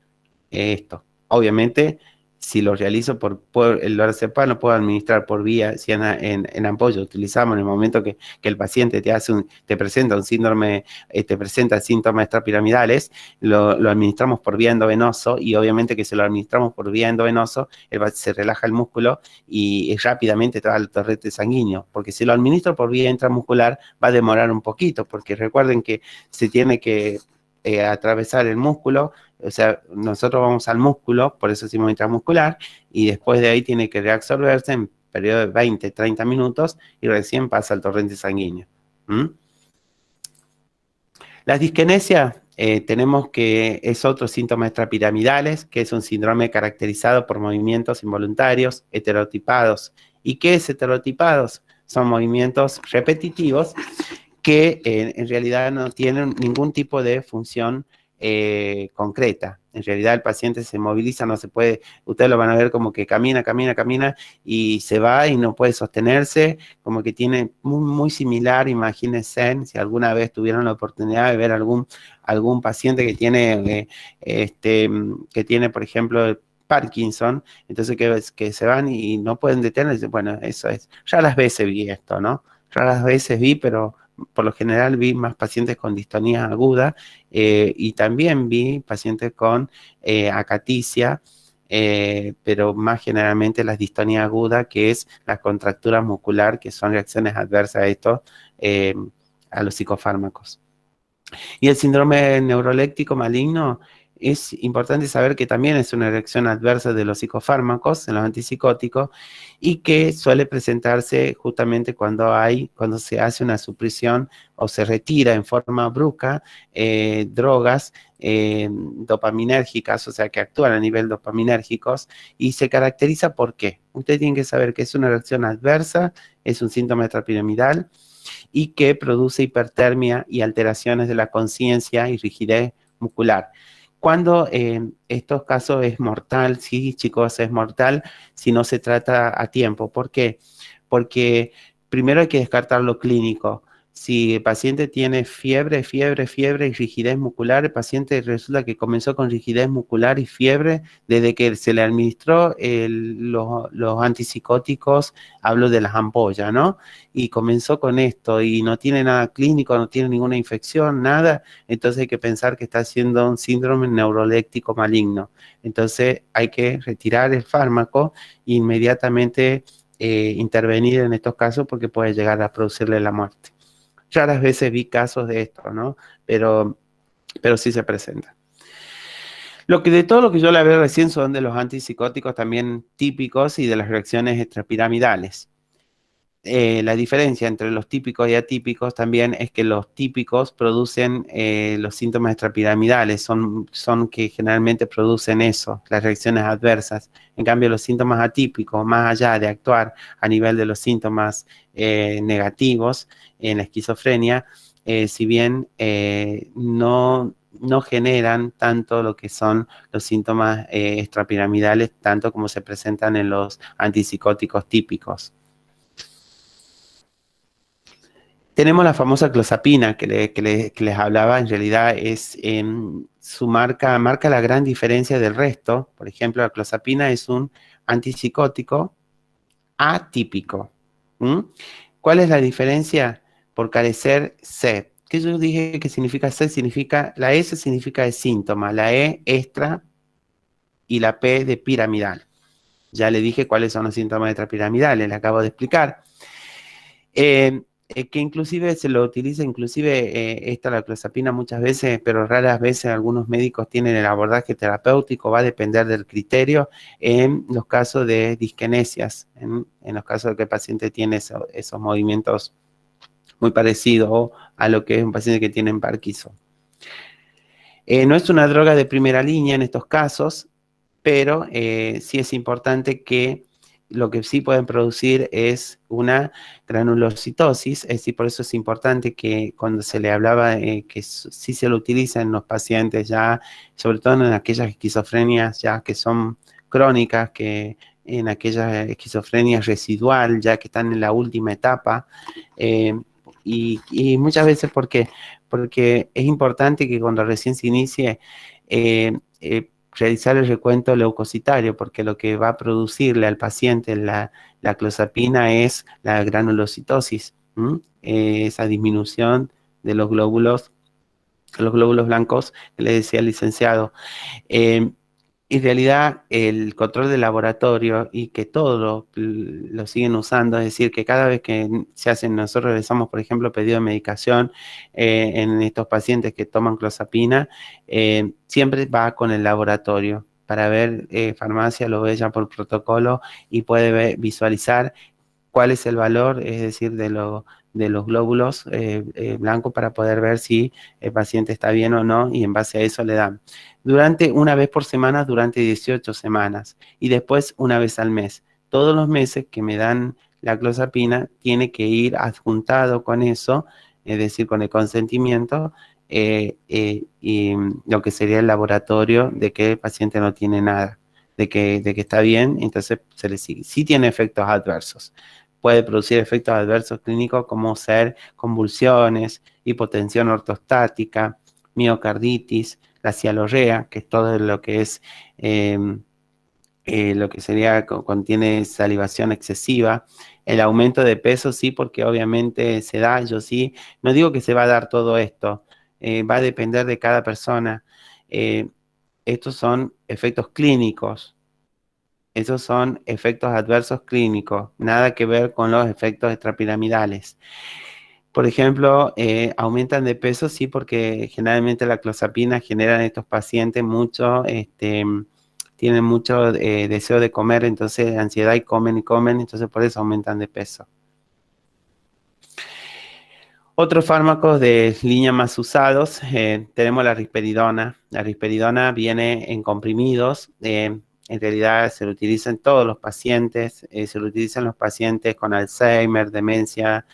esto. Obviamente, si lo realizo por el lorazepam, lo puedo administrar por vía, si en ampolla utilizamos en el momento que el paciente te presenta un síndrome, te presenta síntomas extrapiramidales, lo administramos por vía endovenoso y obviamente que si lo administramos por vía endovenoso, se relaja el músculo y rápidamente te va al torrente sanguíneo, porque si lo administro por vía intramuscular va a demorar un poquito, porque recuerden que se tiene que atravesar el músculo. O sea, nosotros vamos al músculo, por eso decimos intramuscular, y después de ahí tiene que reabsorberse en periodo de 20, 30 minutos y recién pasa al torrente sanguíneo. Las disquinesias, tenemos que es otro síntoma extrapiramidales, que es un síndrome caracterizado por movimientos involuntarios, heterotipados. ¿Y qué es heterotipados? Son movimientos repetitivos que en realidad no tienen ningún tipo de función concreta. En realidad el paciente se moviliza, no se puede, ustedes lo van a ver como que camina y se va y no puede sostenerse, como que tiene muy similar, imagínense, si alguna vez tuvieron la oportunidad de ver algún paciente que tiene, por ejemplo, Parkinson, entonces que se van y no pueden detenerse. Bueno, eso es. Raras veces vi esto, ¿no? Raras veces vi, pero por lo general vi más pacientes con distonía aguda y también vi pacientes con acaticia, pero más generalmente las distonías agudas, que es la contractura muscular, que son reacciones adversas a esto, a los psicofármacos. Y el síndrome neuroléptico maligno, es importante saber que también es una reacción adversa de los psicofármacos, en los antipsicóticos, y que suele presentarse justamente cuando se hace una supresión o se retira en forma brusca drogas dopaminérgicas, o sea, que actúan a nivel dopaminérgicos, y se caracteriza ¿por qué? Ustedes tienen que saber que es una reacción adversa, es un síntoma extrapiramidal, y que produce hipertermia y alteraciones de la conciencia y rigidez muscular. Cuando en estos casos es mortal, sí, chicos, es mortal si no se trata a tiempo. ¿Por qué? Porque primero hay que descartar lo clínico. Si el paciente tiene fiebre y rigidez muscular, el paciente resulta que comenzó con rigidez muscular y fiebre desde que se le administró los antipsicóticos, hablo de las ampollas, ¿no? Y comenzó con esto y no tiene nada clínico, no tiene ninguna infección, nada, entonces hay que pensar que está haciendo un síndrome neuroléptico maligno. Entonces hay que retirar el fármaco e inmediatamente intervenir en estos casos porque puede llegar a producirle la muerte. Raras veces vi casos de esto, ¿no? Pero sí se presenta. De todo lo que yo le hablé recién son de los antipsicóticos también típicos y de las reacciones extrapiramidales. La diferencia entre los típicos y atípicos también es que los típicos producen los síntomas extrapiramidales, son que generalmente producen eso, las reacciones adversas. En cambio, los síntomas atípicos, más allá de actuar a nivel de los síntomas negativos en la esquizofrenia, si bien no generan tanto lo que son los síntomas extrapiramidales, tanto como se presentan en los antipsicóticos típicos. Tenemos la famosa clozapina que les hablaba, en realidad es su marca la gran diferencia del resto. Por ejemplo, la clozapina es un antipsicótico atípico. ¿Cuál es la diferencia? Por carecer C. ¿Qué yo dije que significa C? Significa, la S significa de síntoma, la E extra y la P de piramidal. Ya le dije cuáles son los síntomas extrapiramidales, le acabo de explicar. que inclusive se lo utiliza, inclusive esta la clozapina muchas veces, pero raras veces algunos médicos tienen el abordaje terapéutico, va a depender del criterio en los casos de disquenesias, en los casos de que el paciente tiene esos movimientos muy parecidos a lo que es un paciente que tiene Parkinson. No es una droga de primera línea en estos casos, pero sí es importante que lo que sí pueden producir es una granulocitosis, es decir, por eso es importante que cuando se le hablaba que sí se lo utiliza en los pacientes ya, sobre todo en aquellas esquizofrenias ya que son crónicas, que en aquellas esquizofrenias residual, ya que están en la última etapa, y muchas veces, ¿por qué? Porque es importante que cuando recién se inicie, realizar el recuento leucocitario, porque lo que va a producirle al paciente la clozapina es la granulocitosis, esa disminución de los glóbulos blancos que le decía el licenciado. En realidad, el control de laboratorio y que todo lo siguen usando, es decir, que cada vez que se hacen, nosotros realizamos, por ejemplo, pedido de medicación en estos pacientes que toman clozapina, siempre va con el laboratorio para ver, farmacia lo ve ya por protocolo y puede visualizar cuál es el valor, es decir, de los glóbulos blancos para poder ver si el paciente está bien o no, y en base a eso le dan. Una vez por semana durante 18 semanas y después una vez al mes. Todos los meses que me dan la clozapina tiene que ir adjuntado con eso, es decir, con el consentimiento, y lo que sería el laboratorio de que el paciente no tiene nada, de que está bien, entonces se le sigue. Sí tiene efectos adversos. Puede producir efectos adversos clínicos como ser convulsiones, hipotensión ortostática, miocarditis, la cialorrea, que es todo lo que es lo que sería, contiene salivación excesiva, el aumento de peso, sí, porque obviamente se da, yo sí, no digo que se va a dar todo esto, va a depender de cada persona. Estos son efectos clínicos. Esos son efectos adversos clínicos, nada que ver con los efectos extrapiramidales. Por ejemplo, aumentan de peso, sí, porque generalmente la clozapina genera en estos pacientes mucho, tienen mucho deseo de comer, entonces ansiedad y comen, entonces por eso aumentan de peso. Otros fármacos de línea más usados, tenemos la risperidona. La risperidona viene en comprimidos, en realidad se lo utiliza en todos los pacientes, se lo utiliza en los pacientes con Alzheimer, demencia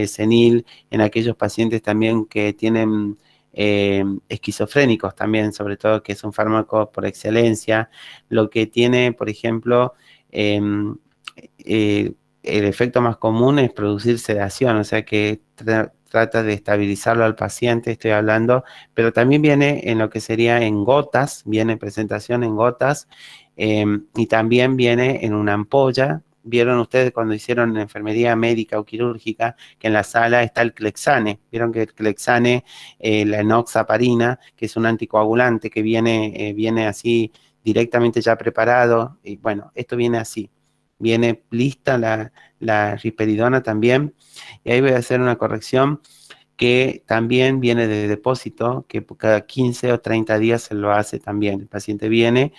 senil, en aquellos pacientes también que tienen esquizofrénicos también, sobre todo, que es un fármaco por excelencia. Lo que tiene, por ejemplo, el efecto más común es producir sedación, o sea que trata de estabilizarlo al paciente, estoy hablando, pero también viene en lo que sería en gotas, viene en presentación en gotas, y también viene en una ampolla. Vieron ustedes cuando hicieron en enfermería médica o quirúrgica que en la sala está el Clexane. Vieron que el Clexane, la enoxaparina, que es un anticoagulante que viene así directamente ya preparado. Y bueno, esto viene así. Viene lista la risperidona también. Y ahí voy a hacer una corrección que también viene de depósito, que cada 15 o 30 días se lo hace también. El paciente viene,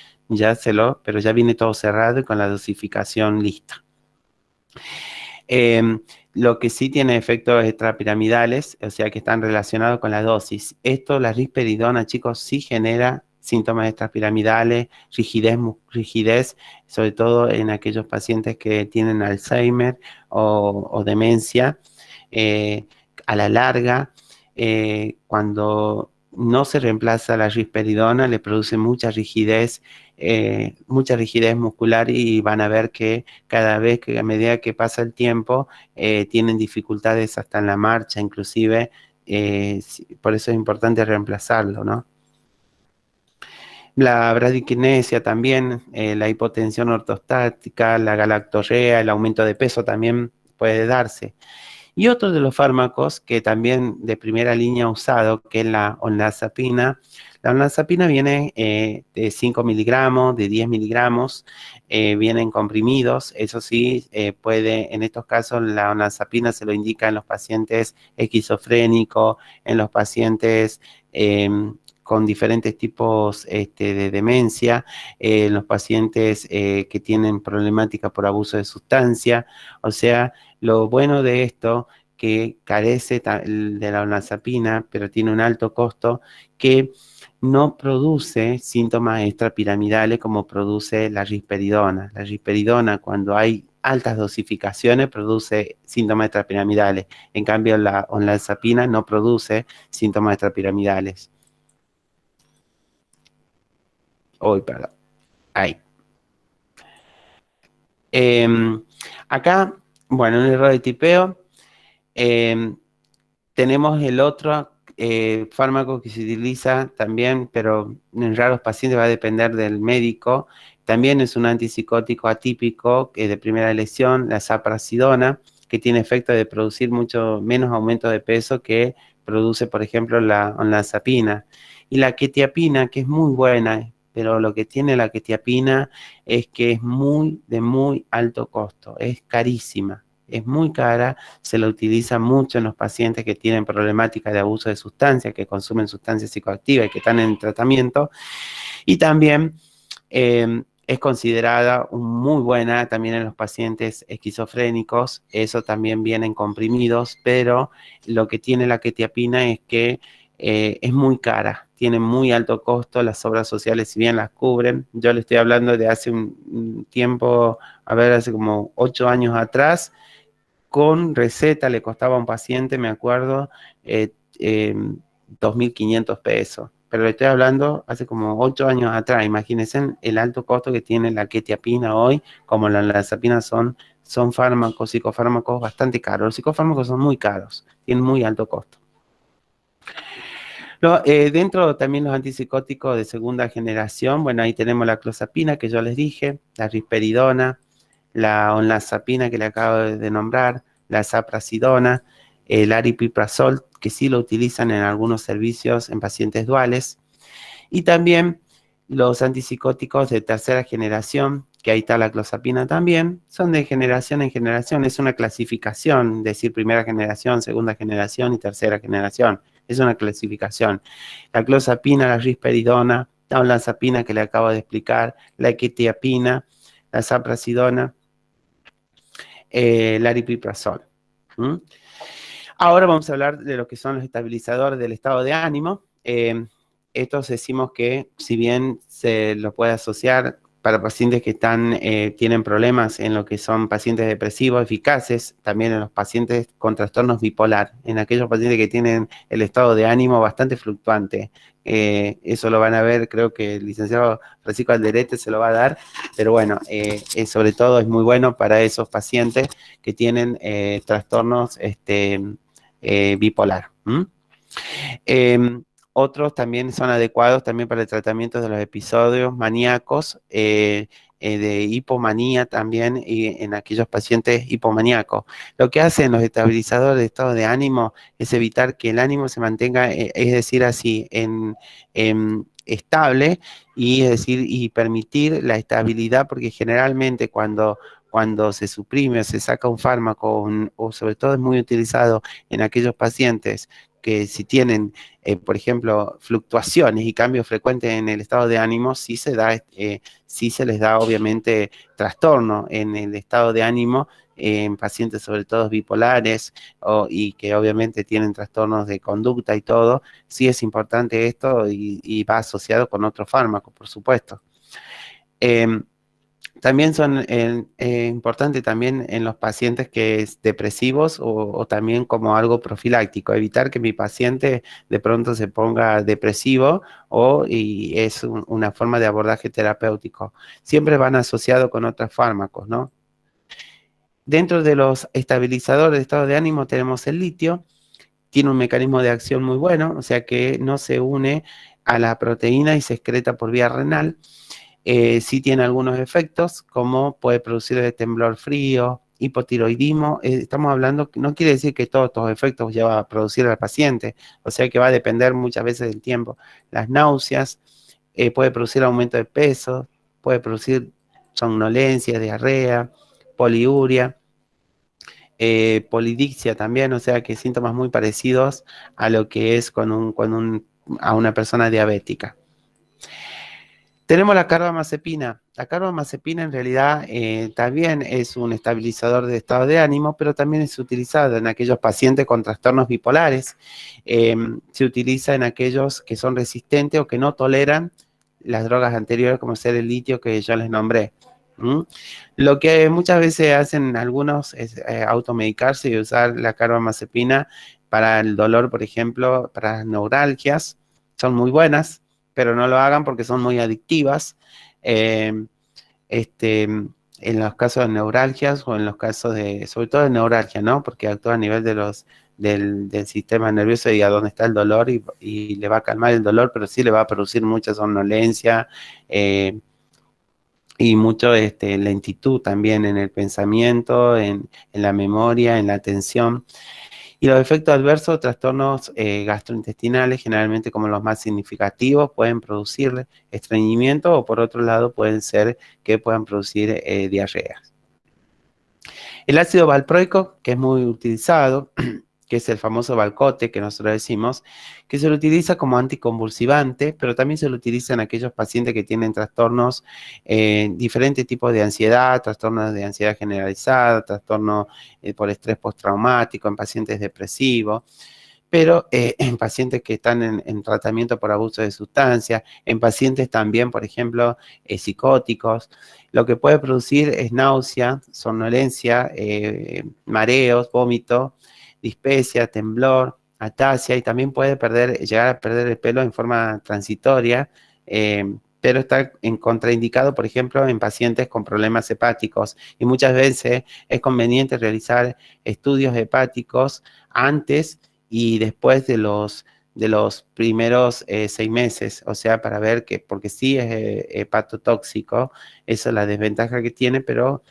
pero ya viene todo cerrado y con la dosificación lista. Lo que sí tiene efectos extrapiramidales, o sea que están relacionados con la dosis. Esto, la risperidona, chicos, sí genera síntomas extrapiramidales, rigidez, sobre todo en aquellos pacientes que tienen Alzheimer o demencia. A la larga, cuando no se reemplaza la risperidona, le produce mucha rigidez muscular, y van a ver que cada vez que a medida que pasa el tiempo tienen dificultades hasta en la marcha, inclusive, por eso es importante reemplazarlo, ¿no? La bradiquinesia también, la hipotensión ortostática, la galactorrea, el aumento de peso también puede darse. Y otro de los fármacos que también de primera línea usado, que es la olanzapina. La olanzapina viene de 5 miligramos, de 10 miligramos, vienen comprimidos. Eso sí, en estos casos la olanzapina se lo indica en los pacientes esquizofrénicos, en los pacientes con diferentes tipos de demencia, en los pacientes que tienen problemática por abuso de sustancia. O sea, lo bueno de esto, que carece de la olanzapina, pero tiene un alto costo, que no produce síntomas extrapiramidales como produce la risperidona. La risperidona, cuando hay altas dosificaciones, produce síntomas extrapiramidales. En cambio, la olanzapina no produce síntomas extrapiramidales. Ahí. Acá, bueno, un error de tipeo. Tenemos el otro fármaco que se utiliza también, pero en raros pacientes va a depender del médico. También es un antipsicótico atípico de primera elección, la saprasidona, que tiene efecto de producir mucho menos aumento de peso que produce, por ejemplo, la olanzapina. Y la quetiapina, que es muy buena, pero lo que tiene la quetiapina es que es de muy alto costo, es carísima. Es muy cara, se la utiliza mucho en los pacientes que tienen problemáticas de abuso de sustancias, que consumen sustancias psicoactivas y que están en tratamiento. Y también es considerada muy buena también en los pacientes esquizofrénicos. Eso también viene en comprimidos, pero lo que tiene la quetiapina es que es muy cara, tiene muy alto costo, las obras sociales si bien las cubren. Yo le estoy hablando de hace un tiempo, hace como 8 años atrás, con receta le costaba a un paciente, me acuerdo, 2.500 pesos. Pero le estoy hablando hace como 8 años atrás. Imagínense el alto costo que tiene la quetiapina hoy, como la olanzapina son fármacos, psicofármacos bastante caros. Los psicofármacos son muy caros, tienen muy alto costo. Dentro también los antipsicóticos de segunda generación, bueno, ahí tenemos la clozapina que yo les dije, la risperidona, la olanzapina que le acabo de nombrar, la saprasidona, el aripiprazol, que sí lo utilizan en algunos servicios en pacientes duales, y también los antipsicóticos de tercera generación, que ahí está la clozapina también, son de generación en generación, es una clasificación, es decir, primera generación, segunda generación y tercera generación, es una clasificación. La clozapina, la risperidona, la olanzapina que le acabo de explicar, la quetiapina, la saprasidona, el aripiprazol. Ahora vamos a hablar de lo que son los estabilizadores del estado de ánimo. Estos decimos que si bien se los puede asociar para pacientes que tienen problemas en lo que son pacientes depresivos eficaces, también en los pacientes con trastornos bipolar, en aquellos pacientes que tienen el estado de ánimo bastante fluctuante. Eso lo van a ver, creo que el licenciado Francisco Alderete se lo va a dar, pero bueno, sobre todo es muy bueno para esos pacientes que tienen trastornos bipolar. Otros también son adecuados también para el tratamiento de los episodios maníacos, de hipomanía también, y en aquellos pacientes hipomaníacos. Lo que hacen los estabilizadores de estado de ánimo es evitar que el ánimo se mantenga, es decir, así, estable, y es decir, y permitir la estabilidad, porque generalmente cuando se suprime o se saca un fármaco, o sobre todo es muy utilizado en aquellos pacientes que si tienen, por ejemplo, fluctuaciones y cambios frecuentes en el estado de ánimo, sí se les da obviamente trastorno en el estado de ánimo en pacientes sobre todo bipolares y que obviamente tienen trastornos de conducta y todo. Sí es importante esto y va asociado con otros fármacos, por supuesto. También son importantes también en los pacientes que es depresivos o también como algo profiláctico, evitar que mi paciente de pronto se ponga depresivo y es una forma de abordaje terapéutico. Siempre van asociados con otros fármacos, ¿no? Dentro de los estabilizadores de estado de ánimo tenemos el litio, tiene un mecanismo de acción muy bueno, o sea que no se une a la proteína y se excreta por vía renal. Sí tiene algunos efectos, como puede producir el temblor frío, hipotiroidismo, estamos hablando, no quiere decir que todos estos efectos ya va a producir al paciente, o sea que va a depender muchas veces del tiempo. Las náuseas, puede producir aumento de peso, puede producir somnolencia, diarrea, poliuria, polidicsia también, o sea que síntomas muy parecidos a lo que es a una persona diabética. Tenemos la carbamazepina. La carbamazepina en realidad también es un estabilizador de estado de ánimo, pero también es utilizado en aquellos pacientes con trastornos bipolares. Se utiliza en aquellos que son resistentes o que no toleran las drogas anteriores, como ser el litio que yo les nombré. Lo que muchas veces hacen algunos es automedicarse y usar la carbamazepina para el dolor, por ejemplo, para las neuralgias. Son muy buenas, pero no lo hagan porque son muy adictivas. En los casos de neuralgias o en los casos sobre todo de neuralgia, ¿no? Porque actúa a nivel del sistema nervioso y a donde está el dolor y le va a calmar el dolor, pero sí le va a producir mucha somnolencia y mucho lentitud también en el pensamiento, en la memoria, en la atención. Y los efectos adversos, trastornos gastrointestinales, generalmente como los más significativos, pueden producir estreñimiento o por otro lado pueden ser que puedan producir diarreas. El ácido valproico, que es muy utilizado, que es el famoso Valcote que nosotros decimos, que se lo utiliza como anticonvulsivante, pero también se lo utiliza en aquellos pacientes que tienen trastornos, diferentes tipos de ansiedad, trastornos de ansiedad generalizada, trastornos por estrés postraumático, en pacientes depresivos, pero en pacientes que están en tratamiento por abuso de sustancias, en pacientes también, por ejemplo, psicóticos. Lo que puede producir es náusea, somnolencia, mareos, vómito, dispepsia, temblor, ataxia y también puede llegar a perder el pelo en forma transitoria, pero está contraindicado, por ejemplo, en pacientes con problemas hepáticos y muchas veces es conveniente realizar estudios hepáticos antes y después de los primeros 6 meses, o sea, para ver porque sí es hepatotóxico, esa es la desventaja que tiene, pero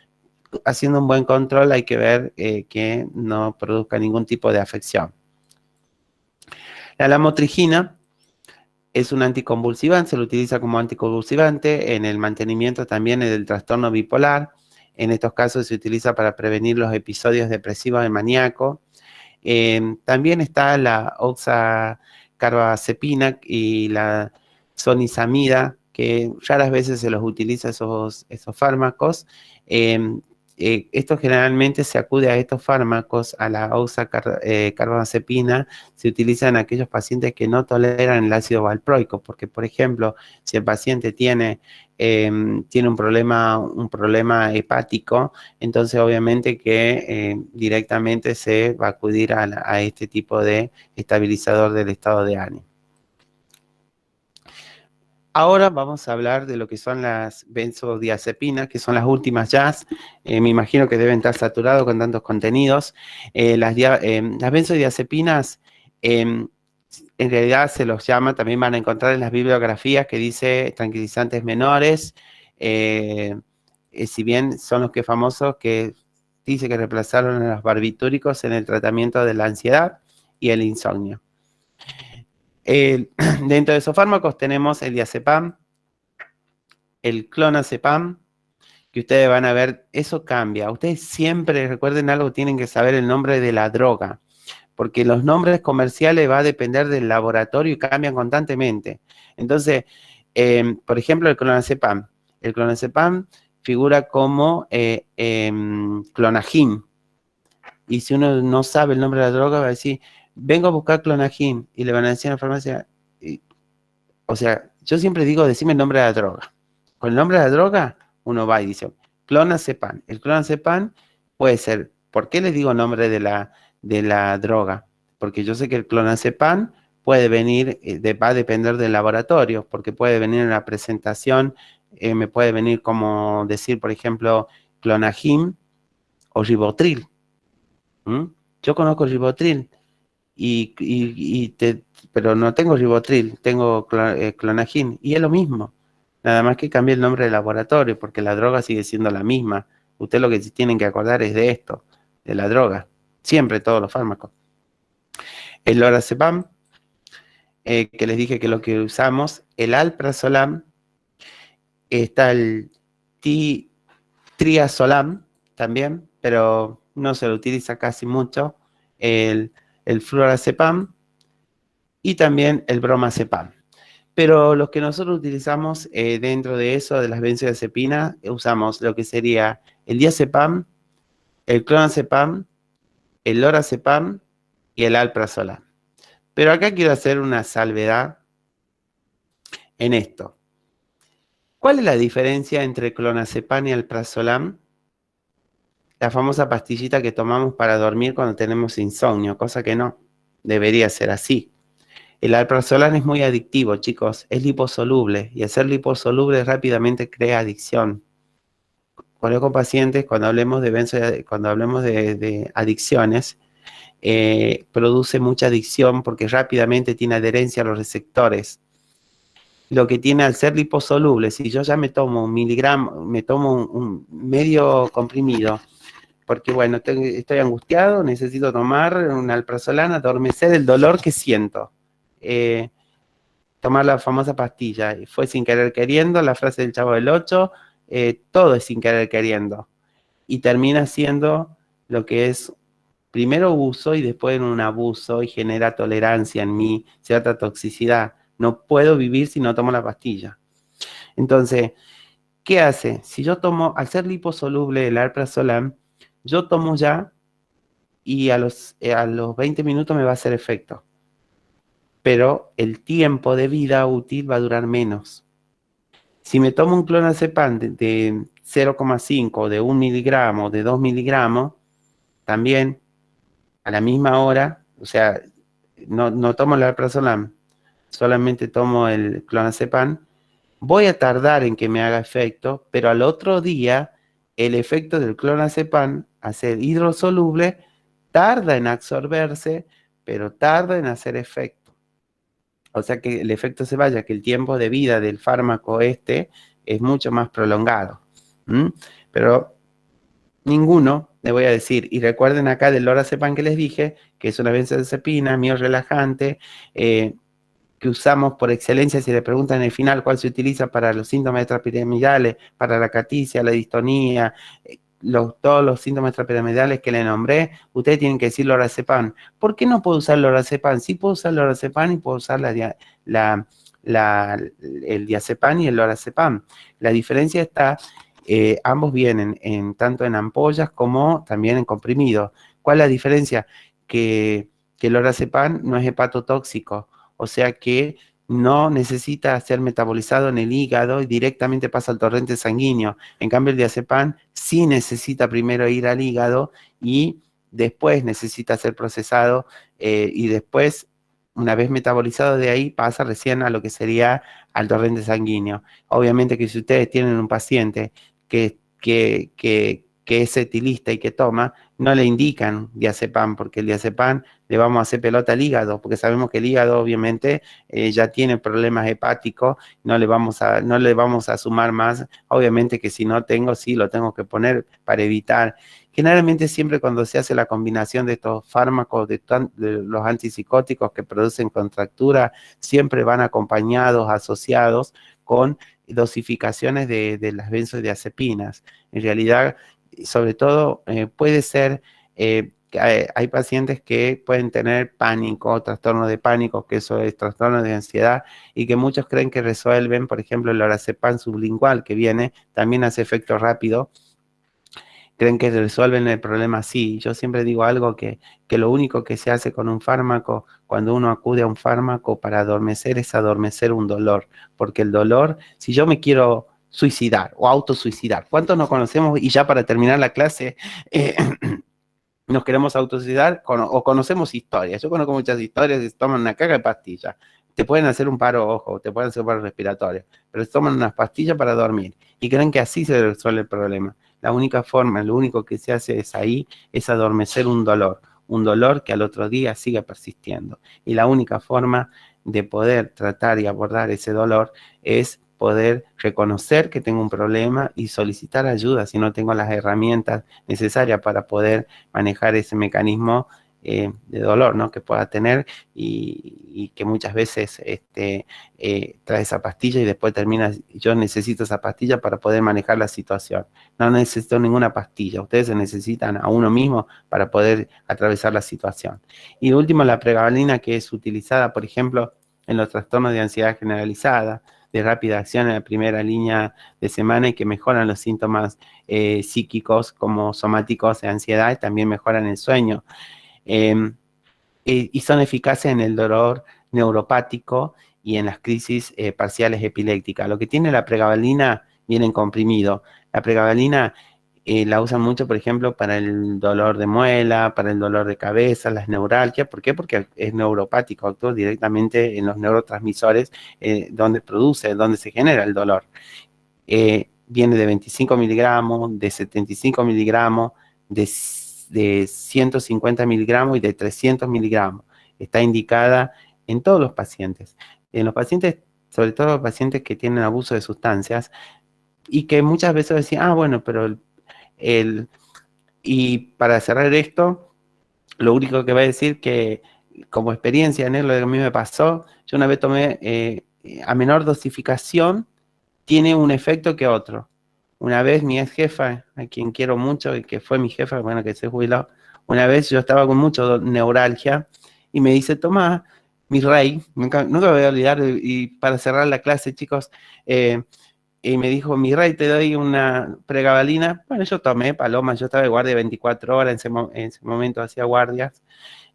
haciendo un buen control hay que ver que no produzca ningún tipo de afección. La lamotrigina es un anticonvulsivante, se lo utiliza como anticonvulsivante en el mantenimiento también del trastorno bipolar. En estos casos se utiliza para prevenir los episodios depresivos del maníaco. También está la oxacarbazepina y la sonizamida, que raras veces se los utiliza esos fármacos. Esto generalmente se acude a estos fármacos, a la oxacarbazepina, se utiliza en aquellos pacientes que no toleran el ácido valproico, porque, por ejemplo, si el paciente tiene un problema hepático, entonces obviamente que directamente se va a acudir a este tipo de estabilizador del estado de ánimo. Ahora vamos a hablar de lo que son las benzodiazepinas, que son las últimas ya. Me imagino que deben estar saturados con tantos contenidos. Las benzodiazepinas, en realidad se los llama, también van a encontrar en las bibliografías que dice tranquilizantes menores, si bien son los que famosos que dice que reemplazaron a los barbitúricos en el tratamiento de la ansiedad y el insomnio. Dentro de esos fármacos tenemos el diazepam, el clonazepam, que ustedes van a ver, eso cambia. Ustedes siempre recuerden algo, tienen que saber el nombre de la droga, porque los nombres comerciales va a depender del laboratorio y cambian constantemente. Entonces, por ejemplo, el clonazepam figura como clonagin, y si uno no sabe el nombre de la droga va a decir, vengo a buscar clonagin, y le van a decir en la farmacia, o sea, yo siempre digo, decime el nombre de la droga. Con el nombre de la droga, uno va y dice, clonazepam. El clonazepam puede ser, ¿por qué les digo nombre de la droga? Porque yo sé que el clonazepam puede venir, va a depender del laboratorio, porque puede venir en la presentación, me puede venir como decir, por ejemplo, clonagin o ribotril. Yo conozco ribotril, pero no tengo ribotril, tengo clonagin, y es lo mismo, nada más que cambié el nombre del laboratorio, porque la droga sigue siendo la misma, Ustedes lo que se tienen que acordar es de esto, de la droga. Siempre todos los fármacos. El lorazepam, que les dije que es lo que usamos, el alprazolam, está el triazolam también, pero no se lo utiliza casi mucho, el flurazepam y también el bromazepam. Pero los que nosotros utilizamos dentro de eso, de las benzodiazepinas, usamos lo que sería el diazepam, el clonazepam, el lorazepam y el alprazolam. Pero acá quiero hacer una salvedad en esto. ¿Cuál es la diferencia entre clonazepam y alprazolam? La famosa pastillita que tomamos para dormir cuando tenemos insomnio, cosa que no debería ser así. El alprazolam es muy adictivo, chicos, es liposoluble y al ser liposoluble rápidamente crea adicción. Conozco pacientes, cuando hablemos de adicciones, produce mucha adicción porque rápidamente tiene adherencia a los receptores. Lo que tiene al ser liposoluble, si yo ya me tomo un miligramo, me tomo un medio comprimido, porque bueno, estoy angustiado, necesito tomar un alprazolam, adormecer el dolor que siento. Tomar la famosa pastilla, fue sin querer queriendo, la frase del Chavo del 8, todo es sin querer queriendo, y termina siendo lo que es primero uso y después un abuso y genera tolerancia en mí, cierta toxicidad. No puedo vivir si no tomo la pastilla. Entonces, ¿qué hace? Si yo tomo, al ser liposoluble el alprazolam, yo tomo ya y a los 20 minutos me va a hacer efecto. Pero el tiempo de vida útil va a durar menos. Si me tomo un clonazepam de 0,5, de 1 miligramo, de 2 miligramos, también a la misma hora, o sea, no tomo el alprazolam, solamente tomo el clonazepam, voy a tardar en que me haga efecto, pero al otro día el efecto del clonazepam, a ser hidrosoluble, tarda en absorberse, pero tarda en hacer efecto. O sea que el efecto se vaya, que el tiempo de vida del fármaco es mucho más prolongado. Pero ninguno, le voy a decir, y recuerden acá del lorazepam que les dije, que es una benzodiazepina, miorrelajante, que usamos por excelencia. Si le preguntan en el final cuál se utiliza para los síntomas extrapiramidales, para la caticia, la distonía, todos los síntomas extrapiramidales que le nombré, ustedes tienen que decir lorazepam. ¿Por qué no puedo usar lorazepam? Sí puedo usar lorazepam y puedo usar el diazepam y el lorazepam. La diferencia está, ambos vienen tanto en ampollas como también en comprimidos. ¿Cuál es la diferencia? Que el lorazepam no es hepatotóxico, o sea que no necesita ser metabolizado en el hígado y directamente pasa al torrente sanguíneo. En cambio, el diazepam sí necesita primero ir al hígado y después necesita ser procesado y después, una vez metabolizado de ahí, pasa recién a lo que sería al torrente sanguíneo. Obviamente que si ustedes tienen un paciente que es etilista y que toma, no le indican diazepam, porque el diazepam le vamos a hacer pelota al hígado, porque sabemos que el hígado obviamente ya tiene problemas hepáticos, no le vamos a sumar más. Obviamente que si no tengo, sí lo tengo que poner para evitar. Generalmente siempre cuando se hace la combinación de estos fármacos, de los antipsicóticos que producen contractura, siempre van acompañados, asociados con dosificaciones de las benzodiazepinas. En realidad, sobre todo, puede ser hay pacientes que pueden tener pánico, trastorno de pánico, que eso es trastorno de ansiedad, y que muchos creen que resuelven. Por ejemplo, el lorazepam sublingual que viene, también hace efecto rápido. Creen que resuelven el problema así. Yo siempre digo algo que lo único que se hace con un fármaco, cuando uno acude a un fármaco para adormecer, es adormecer un dolor. Porque el dolor, si yo me quiero suicidar o autosuicidar, ¿cuántos nos conocemos? Y ya para terminar la clase, nos queremos autosuicidar o conocemos historias. Yo conozco muchas historias que se toman una caja de pastillas. Te pueden hacer un paro, ojo, te pueden hacer un paro respiratorio, pero se toman unas pastillas para dormir y creen que así se resuelve el problema. La única forma, lo único que se hace es adormecer un dolor que al otro día sigue persistiendo. Y la única forma de poder tratar y abordar ese dolor es poder reconocer que tengo un problema y solicitar ayuda si no tengo las herramientas necesarias para poder manejar ese mecanismo de dolor, ¿no? Que pueda tener y que muchas veces trae esa pastilla y después termina, yo necesito esa pastilla para poder manejar la situación. No necesito ninguna pastilla, ustedes se necesitan a uno mismo para poder atravesar la situación. Y de último, la pregabalina, que es utilizada, por ejemplo, en los trastornos de ansiedad generalizada, de rápida acción en la primera línea de semana y que mejoran los síntomas psíquicos como somáticos de ansiedad y también mejoran el sueño. Y son eficaces en el dolor neuropático y en las crisis parciales epilépticas. Lo que tiene la pregabalina viene en comprimido. La pregabalina la usan mucho, por ejemplo, para el dolor de muela, para el dolor de cabeza, las neuralgias. ¿Por qué? Porque es neuropático, actúa directamente en los neurotransmisores donde se genera el dolor. Viene de 25 miligramos, de 75 miligramos, de 150 miligramos y de 300 miligramos. Está indicada en todos los pacientes. En los pacientes, sobre todo los pacientes que tienen abuso de sustancias y que muchas veces decían, bueno, pero y para cerrar esto, lo único que voy a decir que como experiencia, lo que a mí me pasó, yo una vez tomé a menor dosificación, tiene un efecto que otro. Una vez mi ex jefa, a quien quiero mucho y que fue mi jefa, bueno, que se jubiló, una vez yo estaba con mucho neuralgia y me dice, toma mi rey, nunca me voy a olvidar, y para cerrar la clase, chicos, y me dijo, mi rey, te doy una pregabalina. Bueno, yo tomé paloma, yo estaba de guardia 24 horas, en ese momento hacía guardias,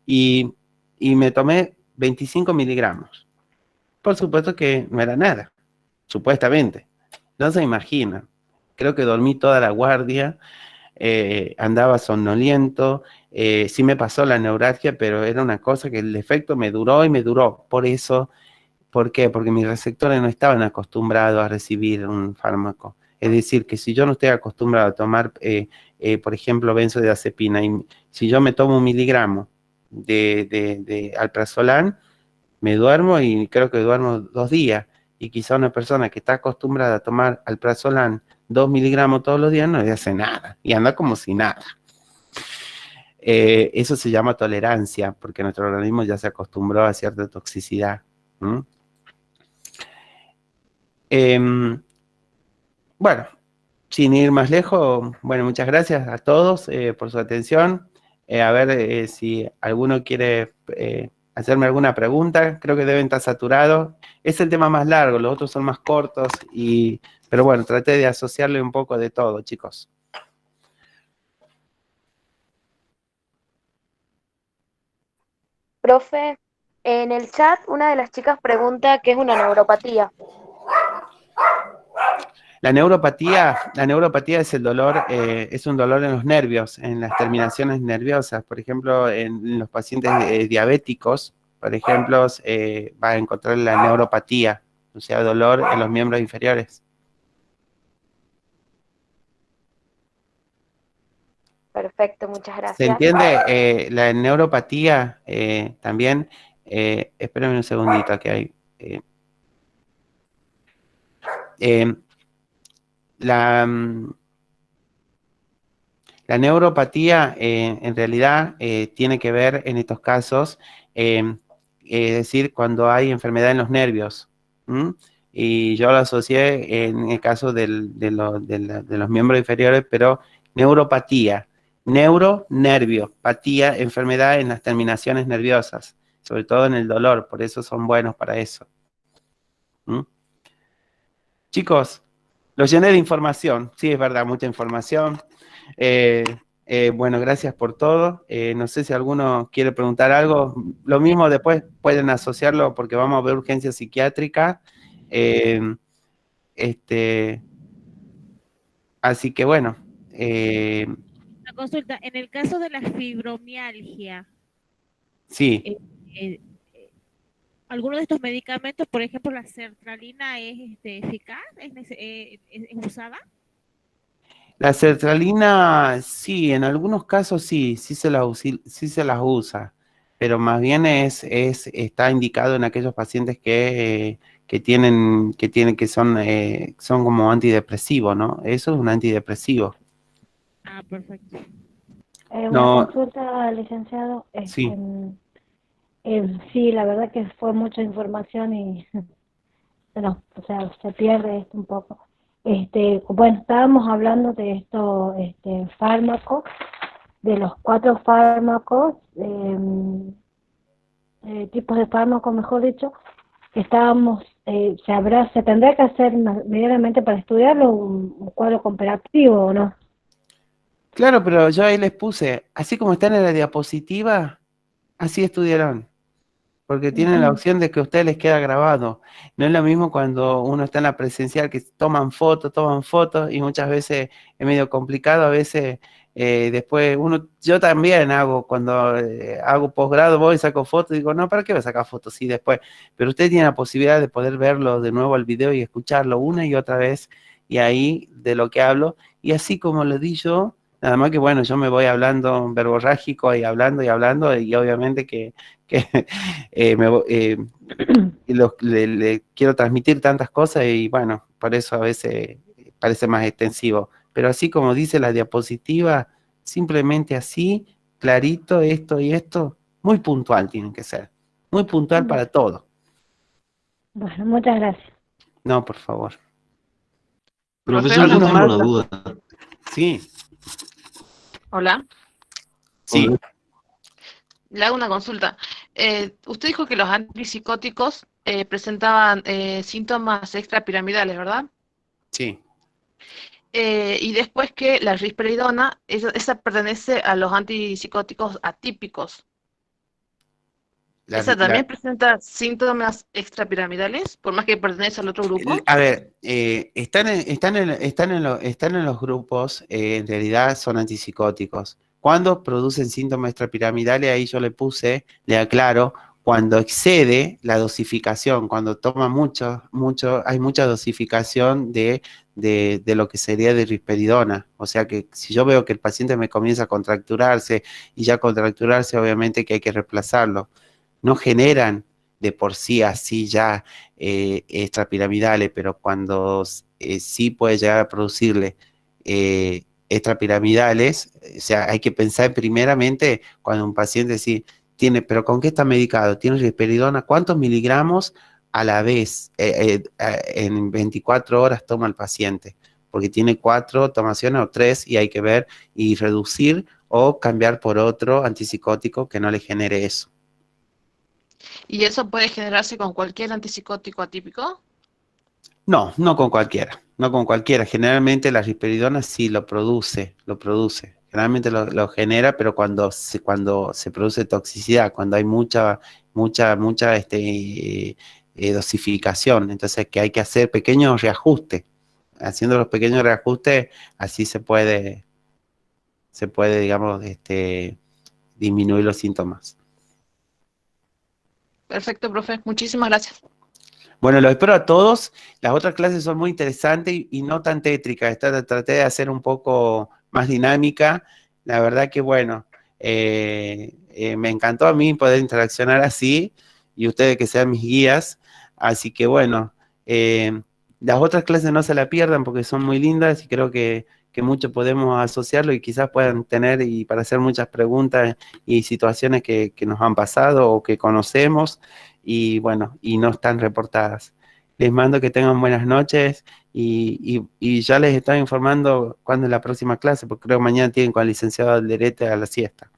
y me tomé 25 miligramos. Por supuesto que no era nada, supuestamente. No se imaginan. Creo que dormí toda la guardia, andaba somnoliento, sí me pasó la neuralgia, pero era una cosa que el efecto me duró y me duró. Por eso, ¿por qué? Porque mis receptores no estaban acostumbrados a recibir un fármaco. Es decir, que si yo no estoy acostumbrado a tomar, por ejemplo, benzodiazepina, y si yo me tomo 1 miligramo de alprazolam, me duermo y creo que duermo 2 días. Y quizá una persona que está acostumbrada a tomar alprazolam 2 miligramos todos los días no le hace nada y anda como si nada. Eso se llama tolerancia, porque nuestro organismo ya se acostumbró a cierta toxicidad. Bueno, sin ir más lejos, bueno, muchas gracias a todos por su atención. A ver si alguno quiere hacerme alguna pregunta. Creo que deben estar saturados. Es el tema más largo, los otros son más cortos, pero bueno, traté de asociarle un poco de todo, chicos. Profe, en el chat una de las chicas pregunta qué es una neuropatía. La neuropatía es el dolor, es un dolor en los nervios, en las terminaciones nerviosas. Por ejemplo, en los pacientes diabéticos, por ejemplo, va a encontrar la neuropatía, o sea, dolor en los miembros inferiores. Perfecto, muchas gracias. ¿Se entiende? La neuropatía también, espérenme un segundito que hay. La neuropatía en realidad tiene que ver en estos casos, es decir, cuando hay enfermedad en los nervios. Y yo lo asocié en el caso de los miembros inferiores, pero neuropatía, nervio, patía, enfermedad en las terminaciones nerviosas, sobre todo en el dolor, por eso son buenos para eso. Chicos, los llené de información, sí, es verdad, mucha información. Bueno, gracias por todo. No sé si alguno quiere preguntar algo. Lo mismo después pueden asociarlo porque vamos a ver urgencia psiquiátrica. Así que bueno. Una consulta, en el caso de la fibromialgia. Sí. ¿Alguno de estos medicamentos, por ejemplo, la sertralina, es eficaz? ¿Es usada? La sertralina, sí, en algunos casos sí se las usa. pero más bien está indicado en aquellos pacientes son como antidepresivos, ¿no? Eso es un antidepresivo. Ah, perfecto. Una No, consulta, licenciado. sí. Sí, la verdad que fue mucha información y o sea, se pierde esto un poco. Bueno, estábamos hablando de estos fármacos, de los 4 fármacos, tipos de fármacos, mejor dicho. Estábamos, se tendrá que hacer medianamente para estudiarlo un cuadro comparativo, ¿o no? Claro, pero yo ahí les puse, así como están en la diapositiva, así estudiaron. Porque tienen la opción de que a ustedes les queda grabado. No es lo mismo cuando uno está en la presencial, que toman fotos, y muchas veces es medio complicado. A veces después yo también cuando hago posgrado, voy y saco fotos, digo, no, ¿para qué voy a sacar fotos? Sí, después. Pero ustedes tienen la posibilidad de poder verlo de nuevo el video y escucharlo una y otra vez, y ahí de lo que hablo. Y así como lo di yo, nada más que bueno, yo me voy hablando verborrágico y hablando, y obviamente que le quiero transmitir tantas cosas y bueno, por eso a veces parece más extensivo. Pero así como dice la diapositiva, simplemente así, clarito, esto y esto, muy puntual tienen que ser. Muy puntual para todo. Bueno, muchas gracias. No, por favor. Profesor, yo tengo una duda. Sí. Hola. Sí. Hola. Le hago una consulta. Usted dijo que los antipsicóticos presentaban síntomas extrapiramidales, ¿verdad? Sí. Y después que la risperidona, esa pertenece a los antipsicóticos atípicos. ¿Esa también presenta síntomas extrapiramidales, por más que pertenece al otro grupo? A ver, están en los grupos, en realidad son antipsicóticos. Cuando producen síntomas extrapiramidales, ahí yo le aclaro, cuando excede la dosificación, cuando toma hay mucha dosificación de lo que sería de risperidona. O sea que si yo veo que el paciente me comienza a contracturarse, y ya contracturarse, obviamente que hay que reemplazarlo. No generan de por sí así ya extrapiramidales, pero cuando sí puede llegar a producirle extrapiramidales, o sea, hay que pensar primeramente cuando un paciente sí tiene, pero ¿con qué está medicado? Tiene risperidona, ¿cuántos miligramos a la vez en 24 horas toma el paciente? Porque tiene 4 tomaciones o 3 y hay que ver y reducir o cambiar por otro antipsicótico que no le genere eso. ¿Y eso puede generarse con cualquier antipsicótico atípico? No, no con cualquiera, no con cualquiera. Generalmente la risperidona sí lo produce. Generalmente lo genera, pero cuando se produce toxicidad, cuando hay mucha dosificación. Entonces que hay que hacer pequeños reajustes. Haciendo los pequeños reajustes, así se puede, digamos, disminuir los síntomas. Perfecto, profe. Muchísimas gracias. Bueno, los espero a todos. Las otras clases son muy interesantes y no tan tétricas. Traté de hacer un poco más dinámica. La verdad que, bueno, me encantó a mí poder interaccionar así y ustedes que sean mis guías. Así que, bueno, las otras clases no se la pierdan porque son muy lindas y creo que mucho podemos asociarlo y quizás puedan tener y para hacer muchas preguntas y situaciones que nos han pasado o que conocemos y bueno, y no están reportadas. Les mando que tengan buenas noches y ya les estoy informando cuándo es la próxima clase, porque creo que mañana tienen con el licenciado Alderete a la siesta.